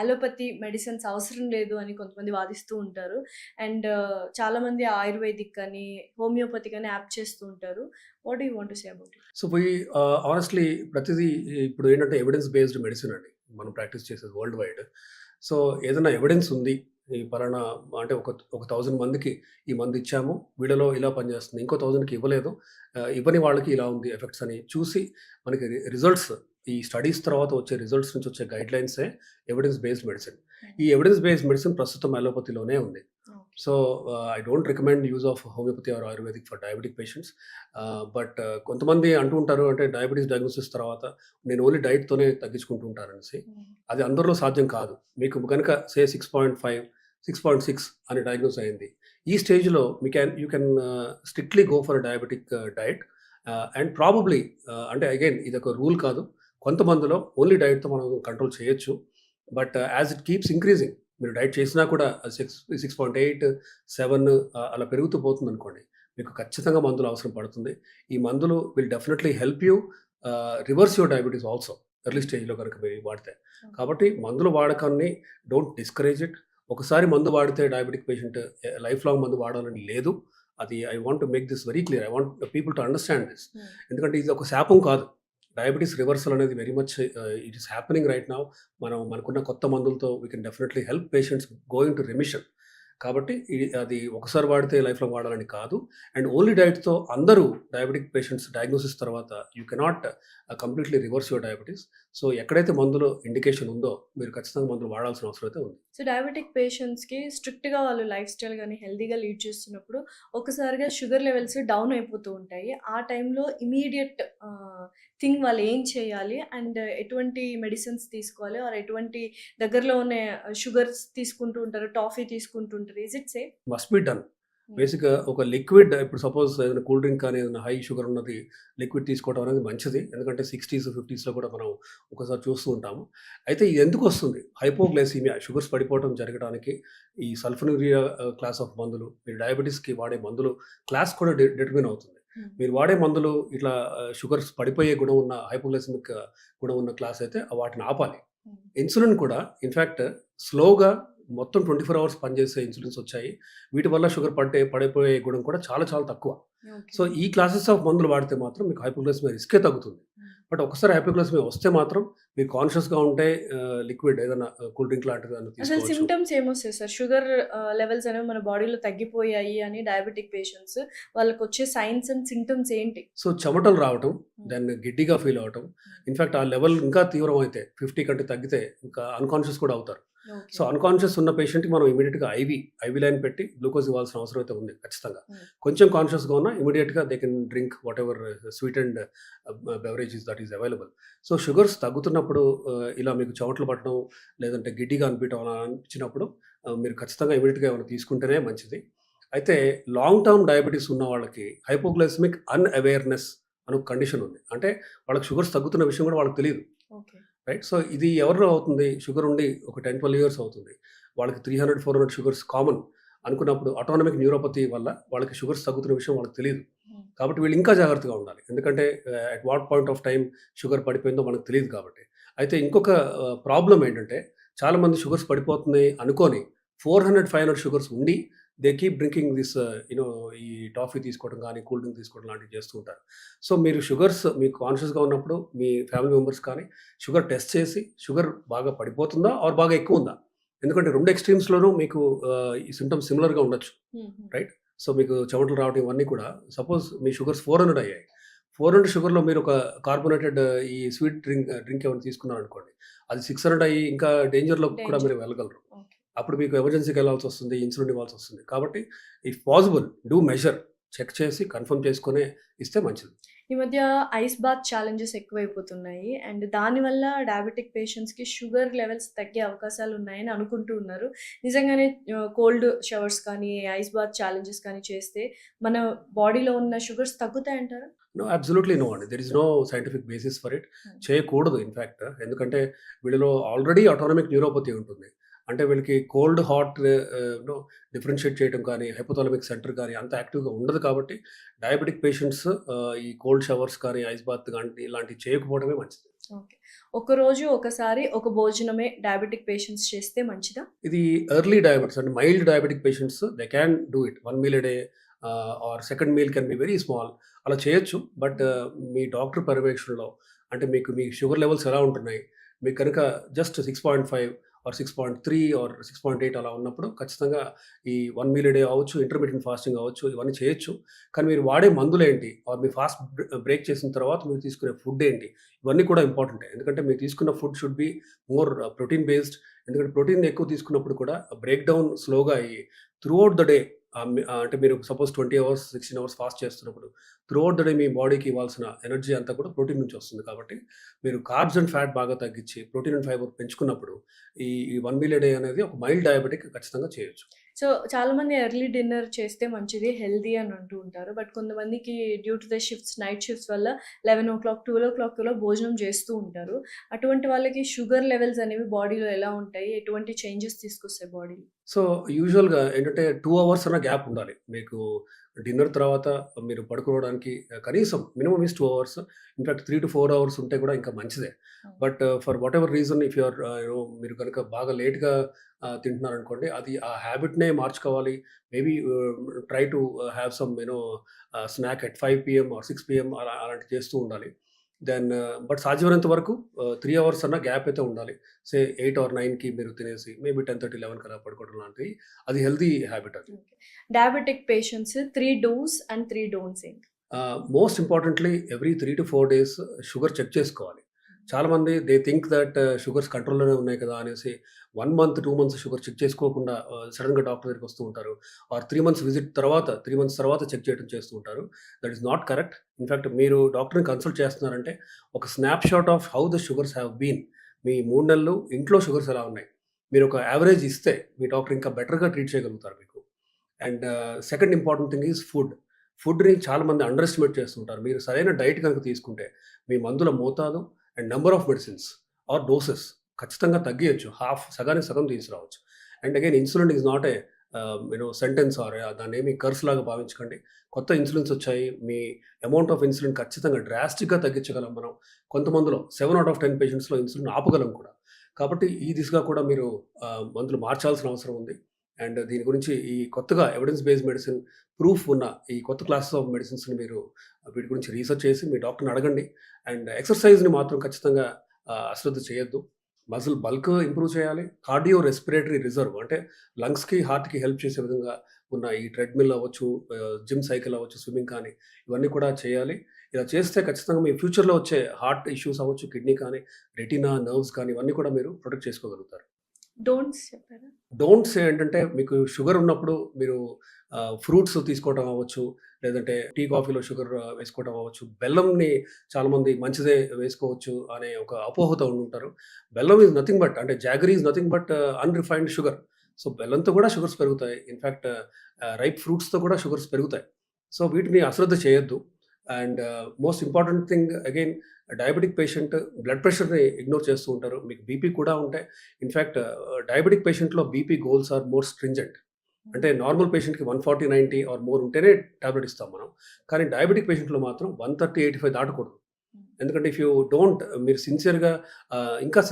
అలోపతి మెడిసిన్స్ అవసరం లేదు అని కొంతమంది వాదిస్తూ ఉంటారు. అండ్ చాలామంది ఆయుర్వేదిక్ అని, హోమియోపతిక్ అని యాప్ చేస్తూ ఉంటారు. What do you want to say about it? So, honestly ప్రతిదీ ఇప్పుడు ఏంటంటే ఎవిడెన్స్ బేస్డ్ మెడిసిన్ అండి. మనం ప్రాక్టీస్ చేసేది వరల్డ్ వైడ్. సో, ఏదైనా ఎవిడెన్స్ ఉంది. ఈ పలానా అంటే ఒక 1000 మందికి ఈ మందు ఇచ్చాము. వీళ్ళలో ఇలా పనిచేస్తుంది. ఇంకో 1000కి ఇవ్వలేదు. ఇవ్వని వాళ్ళకి ఇలా ఉంది ఎఫెక్ట్స్ అని చూసి మనకి రిజల్ట్స్ ఈ స్టడీస్ తర్వాత వచ్చే రిజల్ట్స్ నుంచి వచ్చే గైడ్‌లైన్సే ఎవిడెన్స్ బేస్డ్ మెడిసిన్. ఈ ఎవిడెన్స్ బేస్డ్ మెడిసిన్ ప్రస్తుతం అలోపతిలోనే ఉంది. Okay. So, I don't recommend use of homeopathy or ayurvedic for diabetic patients. But కొంతమంది అంటూ ఉంటారు అంటే డయాబెటిస్ డయాగ్నోసిస్ తర్వాత నేను ఓన్లీ డైట్‌తోనే తగ్గించుకుంటూ ఉంటారనేసి. హ్మ్. అది అందరిలో సాధ్యం కాదు. మీకు గనుక 6.5, 6.6 అని డయాగ్నోస్ అయింది. ఈ స్టేజ్‌లో you can strictly go for diabetic diet. And probably అంటే అగైన్ ఇదొక రూల్ కాదు. కొంతమందిలో ఓన్లీ డైట్‌తో మనం కంట్రోల్ చేయొచ్చు. But as it keeps increasing మీరు డైట్ చేసినా కూడా 6.8, 7 అలా పెరుగుతూ పోతుందనుకోండి. మీకు ఖచ్చితంగా మందులు అవసరం పడుతుంది. ఈ మందులు will definitely help you reverse your diabetes also early స్టేజ్‌లో కనుక మీరు వాడితే. కాబట్టి మందుల వాడకాన్ని డోంట్ డిస్కరేజ్ ఇట్. ఒకసారి మందు వాడితే డయాబెటిక్ పేషెంట్ లైఫ్ లాంగ్ మందు వాడాలని లేదు. అది I want to make this very clear. I want people to understand this. హ్మ్. ఎందుకంటే ఇది ఒక శాపం కాదు. డయాబెటిస్ రివర్సల్ అనేది very much it is happening right now. మనకున్న కొత్త మందులతో we can definitely help patients going to remission. కాబట్టి అది ఒకసారి వాడితే లైఫ్ లాంగ్ వాడాలని కాదు. అండ్ ఓన్లీ డైట్‌తో అందరూ డయాబెటిక్ పేషెంట్స్ డయాగ్నోసిస్ తర్వాత you cannot completely reverse your diabetes. So, ఎక్కడైతే మందులో ఇండికేషన్ ఉందో మీరు ఖచ్చితంగా మందులు వాడాల్సిన అవసరం అయితే ఉంది. సో, డయాబెటిక్ పేషెంట్స్‌కి స్ట్రిక్ట్‌గా వాళ్ళు లైఫ్ స్టైల్ గాని, హెల్తీగా లీడ్ చేస్తున్నప్పుడు ఒక్కసారిగా షుగర్ లెవెల్స్ డౌన్ అయిపోతూ ఉంటాయి. ఆ టైంలో ఇమ్మీడియేట్ థింగ్ వాళ్ళు ఏం చేయాలి? అండ్ ఎటువంటి మెడిసిన్స్ తీసుకోవాలి? ఆర్ ఎటువంటి దగ్గరలో ఉన్న షుగర్స్ తీసుకుంటూ ఉంటారు, టాఫీ తీసుకుంటూ ఉంటారు. Is it safe? Must be done. బేసిక్‌గా ఒక లిక్విడ్ ఇప్పుడు సపోజ్ ఏదైనా కూల్ డ్రింక్ కానీ ఏదైనా హై షుగర్ ఉన్నది లిక్విడ్ తీసుకోవడం అనేది మంచిది. ఎందుకంటే 60స్, 50స్‌లో కూడా మనం ఒకసారి చూస్తూ ఉంటాము. అయితే ఇది ఎందుకొస్తుంది? హైపోగ్లైసీమియా షుగర్స్ పడిపోవడం జరగడానికి ఈ సల్ఫోన్యూరియా క్లాస్ ఆఫ్ మందులు, మీరు డయాబెటిస్‌కి వాడే మందులు క్లాస్ కూడా డిటర్మిన్ అవుతుంది. మీరు వాడే మందులు ఇట్లా షుగర్స్ పడిపోయే గుణం ఉన్న హైపోగ్లైసెమిక్ గుణం ఉన్న క్లాస్ అయితే వాటిని ఆపాలి. ఇన్సులిన్ కూడా ఇన్‌ఫాక్ట్ స్లోగా మొత్తం 24 అవర్స్ పనిచేసే ఇన్సులిన్స్ వచ్చాయి. వీటి వల్ల షుగర్ పడిపోయే గుణం కూడా చాలా చాలా తక్కువ. ఓకే. సో, ఈ క్లాసెస్ ఆఫ్ మందులు వాడితే మాత్రం మీకు హైపోగ్లైసెమియా రిస్కే తగ్గుతుంది. బట్ ఒకసారి హైపోగ్లైసెమియా వస్తే మాత్రం మీరు కాన్షియస్‌గా ఉంటే లిక్విడ్ ఏదైనా కూల్ డ్రింక్ లాంటిది ఏదైనా అసలు తీసుకోవచ్చు. సింప్టమ్స్ ఏమొస్తాయి సార్? షుగర్ లెవెల్స్ అనేవి మన బాడీలో తగ్గిపోయాయి అని డయాబెటిక్ పేషెంట్స్ వాళ్ళకొచ్చే సైన్స్ అండ్ సింప్టమ్స్ ఏంటి? సో, చెమటలు రావటం, దెన్ గిడ్డీగా ఫీల్ అవ్వటం. ఇన్‌ఫాక్ట్ ఆ లెవెల్ ఇంకా తీవ్రమైతే 50 కంటే తగ్గితే ఇంకా అన్‌కాన్షియస్ కూడా అవుతారు. ఓకే. సో, అన్‌కాన్షియస్ ఉన్న పేషెంట్‌కి మనం ఇమ్మీడియేట్‌గా ఐవీ లైన్ పెట్టి గ్లూకోజ్ ఇవ్వాల్సిన అవసరం అయితే ఉంది ఖచ్చితంగా. కొంచెం కాన్షియస్‌గా ఉన్నా ఇమ్మీడియేట్‌గా they can drink whatever sweet and beverages that is available. So, sugars తగ్గుతున్నప్పుడు ఇలా మీకు చెమటలు పట్టడం, లేదంటే గిడ్డీగా అనిపించడం అలా అనిపించినప్పుడు మీరు ఖచ్చితంగా ఇమ్మీడియేట్‌గా ఏమైనా తీసుకుంటేనే మంచిది. అయితే లాంగ్ టర్మ్ డయాబెటిస్ ఉన్న వాళ్ళకి హైపోగ్లైసెమిక్ అన్‌అవేర్‌నెస్ అని ఒక కండిషన్ ఉంది. అంటే వాళ్ళకి షుగర్స్ తగ్గుతున్న విషయం కూడా వాళ్ళకి తెలీదు. ఓకే. రైట్. సో, ఇది ఎవరిలో అవుతుంది? షుగర్ ఉండి ఒక 10, 12 ఇయర్స్ అవుతుంది. వాళ్ళకి 300, 400 షుగర్స్ కామన్ అనుకున్నప్పుడు ఆటోనమిక్ న్యూరోపతి వల్ల వాళ్ళకి షుగర్స్ తగ్గుతున్న విషయం వాళ్ళకి తెలీదు. కాబట్టి వీళ్ళు ఇంకా జాగ్రత్తగా ఉండాలి. ఎందుకంటే at what point of time sugar పడిపోయిందో మనకు తెలీదు కాబట్టి. అయితే ఇంకొక ప్రాబ్లమ్ ఏంటంటే చాలామంది షుగర్స్ పడిపోతున్నాయి అనుకోని 400, 500 షుగర్స్ ఉండి దే కీప్ డ్రింకింగ్ దిస్ ఈ టాఫీ తీసుకోవడం గానీ, కూల్ డ్రింక్ తీసుకోవడం లాంటివి చేస్తూ ఉంటారు. సో, మీరు షుగర్స్ మీకు కాన్షియస్‌గా ఉన్నప్పుడు మీ ఫ్యామిలీ మెంబర్స్ కానీ షుగర్ టెస్ట్ చేసి షుగర్ బాగా పడిపోతుందా? ఆర్ బాగా ఎక్కువుందా? ఎందుకంటే 2 ఎక్స్‌ట్రీమ్స్‌లోనూ మీకు ఈ సింప్టమ్స్ సిమిలర్‌గా ఉండొచ్చు. రైట్. సో, మీకు చెమటలు రావడం ఇవన్నీ కూడా సపోజ్ మీ షుగర్స్ 400 అయ్యాయి. 400 షుగర్‌లో మీరు ఒక కార్బోనేటెడ్ ఈ స్వీట్ డ్రింక్ ఏమైనా తీసుకున్నారనుకోండి. అది 600 అయ్యి ఇంకా డేంజర్‌లోకి కూడా డేంజర్. మీరు వెళ్ళగలరు. ఓకే. అప్పుడు మీకు ఎమర్జెన్సీకి వెళ్ళాల్సొస్తుంది. ఇన్సులిన్ ఇవ్వాల్సొస్తుంది. కాబట్టి if possible do measure. Check చేసి కన్ఫర్మ్ చేసుకొనే ఇస్తే మంచిది. ఈ మధ్య ఐస్ బాత్ ఛాలెంజెస్ ఎక్కువైపోతున్నాయి. అండ్ దానివల్ల డయాబెటిక్ పేషెంట్స్‌కి షుగర్ లెవెల్స్ తగ్గే అవకాశాలు ఉన్నాయని అనుకుంటూ ఉన్నారు. నిజంగానే కోల్డ్ షవర్స్ కానీ, ఐస్ బాత్ ఛాలెంజెస్ కానీ చేస్తే మన బాడీలో ఉన్న షుగర్స్ తగ్గుతాయంటారా? నో, అబ్సల్యూట్‌లీ నో అండి. There is no scientific basis for it. చేయకూడదు ఇన్‌ఫాక్ట్. ఎందుకంటే వీళ్ళలో ఆల్రెడీ ఆటోనమిక్ న్యూరోపతి ఉంటుంది. అంటే వీళ్ళకి కోల్డ్, హాట్ నో డిఫరెన్షియేట్ చేయడం కానీ, హైపోథాలమిక్ సెంటర్ కానీ అంత యాక్టివ్‌గా ఉండదు కాబట్టి డయాబెటిక్ పేషెంట్స్ ఈ కోల్డ్ షవర్స్ కానీ, ఐస్ బాత్ గాని ఇలాంటివి చేయకపోవడమే మంచిది. ఓకే. ఒకరోజు ఒకసారి ఒక భోజనమే డయాబెటిక్ పేషెంట్స్ చేస్తే మంచిదా? ఇది ఎర్లీ డయాబెటిస్ అంటే mild diabetic patients they can do it. 1 meal a day or second meal can be very small. అలా చేయొచ్చు. బట్ మీ డాక్టర్ పర్యవేక్షణలో అంటే మీ షుగర్ లెవెల్స్ ఎలా ఉంటున్నాయి? మీకు కనుక జస్ట్ 6.5 ఆర్ 6.3 ఆర్ 6.8 అలా ఉన్నప్పుడు ఖచ్చితంగా ఈ 1 మీల్ ఎ డే అవ్వచ్చు, ఇంటర్మిటెంట్ ఫాస్టింగ్ అవ్వచ్చు, ఇవన్నీ చేయొచ్చు. కానీ మీరు వాడే మందులేంటి? ఆర్ మీ ఫాస్ట్ బ్రేక్ చేసిన తర్వాత మీరు తీసుకునే ఫుడ్ ఏంటి? ఇవన్నీ కూడా ఇంపార్టెంటే. ఎందుకంటే మీరు తీసుకున్న food should be more protein based. ఎందుకంటే ప్రోటీన్ ఎక్కువ తీసుకున్నప్పుడు కూడా బ్రేక్ డౌన్ స్లోగా అయ్యి త్రూఅవుట్ ద డే అంటే మీరు సపోజ్ 20 అవర్స్, 16 అవర్స్ ఫాస్ట్ చేస్తున్నప్పుడు త్రూఅవుట్ ద డే మీ బాడీకి ఇవ్వాల్సిన ఎనర్జీ అంతా కూడా ప్రోటీన్ నుంచి వస్తుంది. కాబట్టి మీరు కార్బ్స్ అండ్ ఫ్యాట్ బాగా తగ్గించి ప్రోటీన్ అండ్ ఫైబర్ పెంచుకున్నప్పుడు ఈ 1 మీల్ ఎ డే అనేది ఒక మైల్డ్ డయాబెటిక్ ఖచ్చితంగా చేయొచ్చు. సో చాలామంది ఎర్లీ డిన్నర్ చేస్తే మంచిది, హెల్తీ అని అంటూ ఉంటారు. బట్ కొంతమందికి due to the shifts, night shifts వల్ల 11:00, 12:00 భోజనం చేస్తూ ఉంటారు. అటువంటి వాళ్ళకి షుగర్ లెవెల్స్ అనేవి బాడీలో ఎలా ఉంటాయి? ఎటువంటి చేంజెస్ తీసుకొస్తాయి బాడీలో? సో, యూజువల్‌గా ఏంటంటే 2 అవర్స్ అన్న గ్యాప్ ఉండాలి. మీకు డిన్నర్ తర్వాత మీరు పడుకోవడానికి కనీసం minimum is 2 hours. In fact 3-4 hours ఉంటే కూడా ఇంకా మంచిదే. అవును. But for whatever reason if you are మీరు కనుక బాగా లేట్‌గా తింటున్నారనుకోండి, అది ఆ హ్యాబిట్‌నే మార్చుకోవాలి. Maybe try to have some snack at 5 PM or 6 PM అలాంటివి చేస్తూ ఉండాలి. దెన్ బట్ సాధ్యమైనంత వరకు 3 అవర్స్ అన్న గ్యాప్ అయితే ఉండాలి. సే 8 ఆర్ 9కి మీరు తినేసి మేబీ 10:30, 11 కల్లా పడుకోవడం లాంటివి. అది హెల్తీ హ్యాబిట్ అది. Okay. Diabetic patients 3 dos and 3 don'ts ఏంటి? Most importantly every 3-4 days sugar check చేసుకోవాలి. చాలామంది దే థింక్ దట్ షుగర్స్ కంట్రోల్‌లోనే ఉన్నాయి కదా అనేసి 1 మంత్, 2 మంత్స్ షుగర్ చెక్ చేసుకోకుండా సడెన్‌గా డాక్టర్ దగ్గరికి వస్తూ ఉంటారు. ఆర్ 3 మంత్స్ విజిట్ తర్వాత 3 మంత్స్ తర్వాత చెక్ చేయడం చేస్తూ ఉంటారు. That is not correct. In fact మీరు డాక్టర్‌ని కన్సల్ట్ చేస్తున్నారంటే ఒక snapshot of how the sugars have been. మీ 3 నెలలు ఇంట్లో షుగర్స్ ఎలా ఉన్నాయి? మీరు ఒక యావరేజ్ ఇస్తే మీ డాక్టర్ ఇంకా బెటర్‌గా ట్రీట్ చేయగలుగుతారు మీకు. And second important thing is food. ఫుడ్‌ని చాలామంది అండర్ ఎస్టిమేట్ చేస్తుంటారు. మీరు సరైన డైట్ కనుక తీసుకుంటే మీ మందుల మోతాదు and number of medicines or doses ఖచ్చితంగా తగ్గియొచ్చు. సగానికి సగం తీసుకురావచ్చు. And again insulin is not a sentence or దాన్నేమి కర్స్ లాగా భావించకండి. కొత్త ఇన్సులిన్స్ వచ్చాయి. మీ అమౌంట్ ఆఫ్ ఇన్సులిన్ ఖచ్చితంగా డ్రాస్టిక్‌గా తగ్గించగలం మనం. కొంతమందిలో 7 ఔట్ ఆఫ్ 10 పేషెంట్స్‌లో ఇన్సులిన్ ఆపగలం కూడా. కాబట్టి ఈ దిశగా కూడా మీరు మందులు మార్చాల్సిన అవసరం ఉంది. అండ్ దీని గురించి ఈ కొత్తగా ఎవిడెన్స్ బేస్డ్ మెడిసిన్ ప్రూఫ్ ఉన్న ఈ కొత్త క్లాసెస్ ఆఫ్ మెడిసిన్స్‌ని మీరు వీటి గురించి రీసెర్చ్ చేసి మీ డాక్టర్‌ని అడగండి. అండ్ ఎక్సర్‌సైజ్‌ని మాత్రం ఖచ్చితంగా అశ్రద్ధ చేయొద్దు. మజిల్ బల్క్ ఇంప్రూవ్ చేయాలి. కార్డియో రెస్పిరేటరీ రిజర్వ్ అంటే లంగ్స్‌కి, హార్ట్‌కి హెల్ప్ చేసే విధంగా ఉన్న ఈ ట్రెడ్‌మిల్ అవ్వచ్చు, జిమ్ సైకిల్ అవ్వచ్చు, స్విమ్మింగ్ కానీ ఇవన్నీ కూడా చేయాలి. ఇలా చేస్తే ఖచ్చితంగా మీ ఫ్యూచర్‌లో వచ్చే హార్ట్ ఇష్యూస్ అవ్వచ్చు, కిడ్నీ కానీ, రెటీనా, నర్వ్స్ కానీ ఇవన్నీ కూడా మీరు ప్రొటెక్ట్ చేసుకోగలుగుతారు. డోంట్స్ చెప్పారా? డోంట్స్ ఏంటంటే మీకు షుగర్ ఉన్నప్పుడు మీరు ఫ్రూట్స్ తీసుకోవడం అవ్వచ్చు, లేదంటే టీ, కాఫీలో షుగర్ వేసుకోవడం అవ్వచ్చు. బెల్లంని చాలామంది మంచిదే వేసుకోవచ్చు అనే ఒక అపోహతో ఉండుంటారు. బెల్లం ఈజ్ నథింగ్ బట్ అంటే jaggery is nothing but unrefined sugar. So, బెల్లంతో కూడా షుగర్స్ పెరుగుతాయి. ఇన్‌ఫాక్ట్ రైప్ ఫ్రూట్స్‌తో కూడా షుగర్స్ పెరుగుతాయి. సో, వీటిని అశ్రద్ధ చేయొద్దు. And most important thing again diabetic patient blood ప్రెషర్‌ని ఇగ్నోర్ చేస్తూ ఉంటారు. మీకు బీపీ కూడా ఉంటే ఇన్‌ఫాక్ట్ డయాబెటిక్ పేషెంట్‌లో BP goals are more stringent. అంటే నార్మల్ పేషెంట్‌కి 140, 90 ఆర్ మోర్ ఉంటేనే టాబ్లెట్ ఇస్తాం మనం. కానీ డయాబెటిక్ పేషెంట్‌లో మాత్రం 130, 85 దాటకూడదు. ఎందుకంటే ఇఫ్ యూ డోంట్ మీరు సిన్సియర్‌గా ఇంకా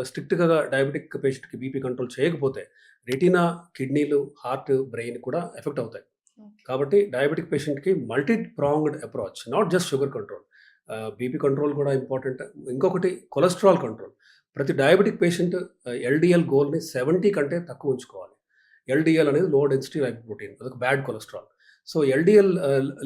స్ట్రిక్ట్‌గా డయాబెటిక్ పేషెంట్‌కి బీపీ కంట్రోల్ చేయకపోతే రెటీనా, కిడ్నీలు, హార్ట్, బ్రెయిన్ కూడా ఎఫెక్ట్ అవుతాయి. ఓకే. కాబట్టి డయాబెటిక్ పేషెంట్‌కి multi pronged approach not just sugar control. BP control కూడా ఇంపార్టెంట్. ఇంకొకటి కొలెస్ట్రాల్ కంట్రోల్. ప్రతి డయాబెటిక్ పేషెంట్ ఎల్‌డీఎల్ గోల్‌ని 70 కంటే తక్కువ ఉంచుకోవాలి. ఎల్‌డీఎల్ అనేది లో డెన్సిటీ లైపోప్రోటీన్. అదొక bad cholesterol. So, LDL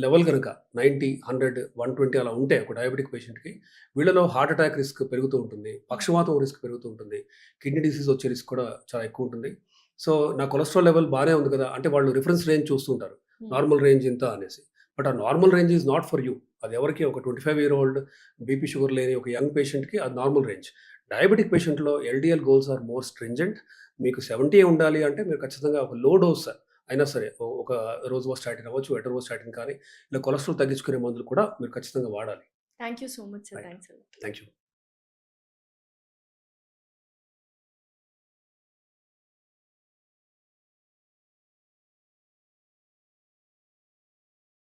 level గనుక 90, 100, 120 అలా ఉంటే ఒక డయాబెటిక్ పేషెంట్‌కి వీళ్ళలో హార్ట్ అటాక్ రిస్క్ పెరుగుతూ ఉంటుంది. పక్షవాతం రిస్క్ పెరుగుతూ ఉంటుంది. కిడ్నీ డిసీజ్ వచ్చే రిస్క్ కూడా చాలా ఎక్కువ ఉంటుంది. సో, నా కొలెస్ట్రాల్ లెవెల్ బానే ఉంది కదా! అంటే వాళ్ళు రిఫరెన్స్ రేంజ్ చూస్తుంటారు. నార్మల్ రేంజ్ ఇంత అనేసి. బట్ ఆ normal range is not for you. అది ఎవరికి ఒక 25 ఇయర్ ఓల్డ్ బీపీ షుగర్ లేని ఒక యంగ్ పేషెంట్‌కి అది నార్మల్ రేంజ్. డయాబెటిక్ పేషెంట్‌లో LDL goals are more stringent. మీకు 70 ఉండాలి అంటే మీరు ఖచ్చితంగా ఒక లో డోస్ అయినా సరే ఒక రోజ్‌వాస్టాటిన్ అవ్వచ్చు, ఎటరోవాస్టాటిన్ కానీ ఇలా కొలెస్ట్రాల్ తగ్గించుకునే మందులు కూడా మీరు ఖచ్చితంగా వాడాలి. Thank you so much sir. Right. Thanks a lot. Thank you.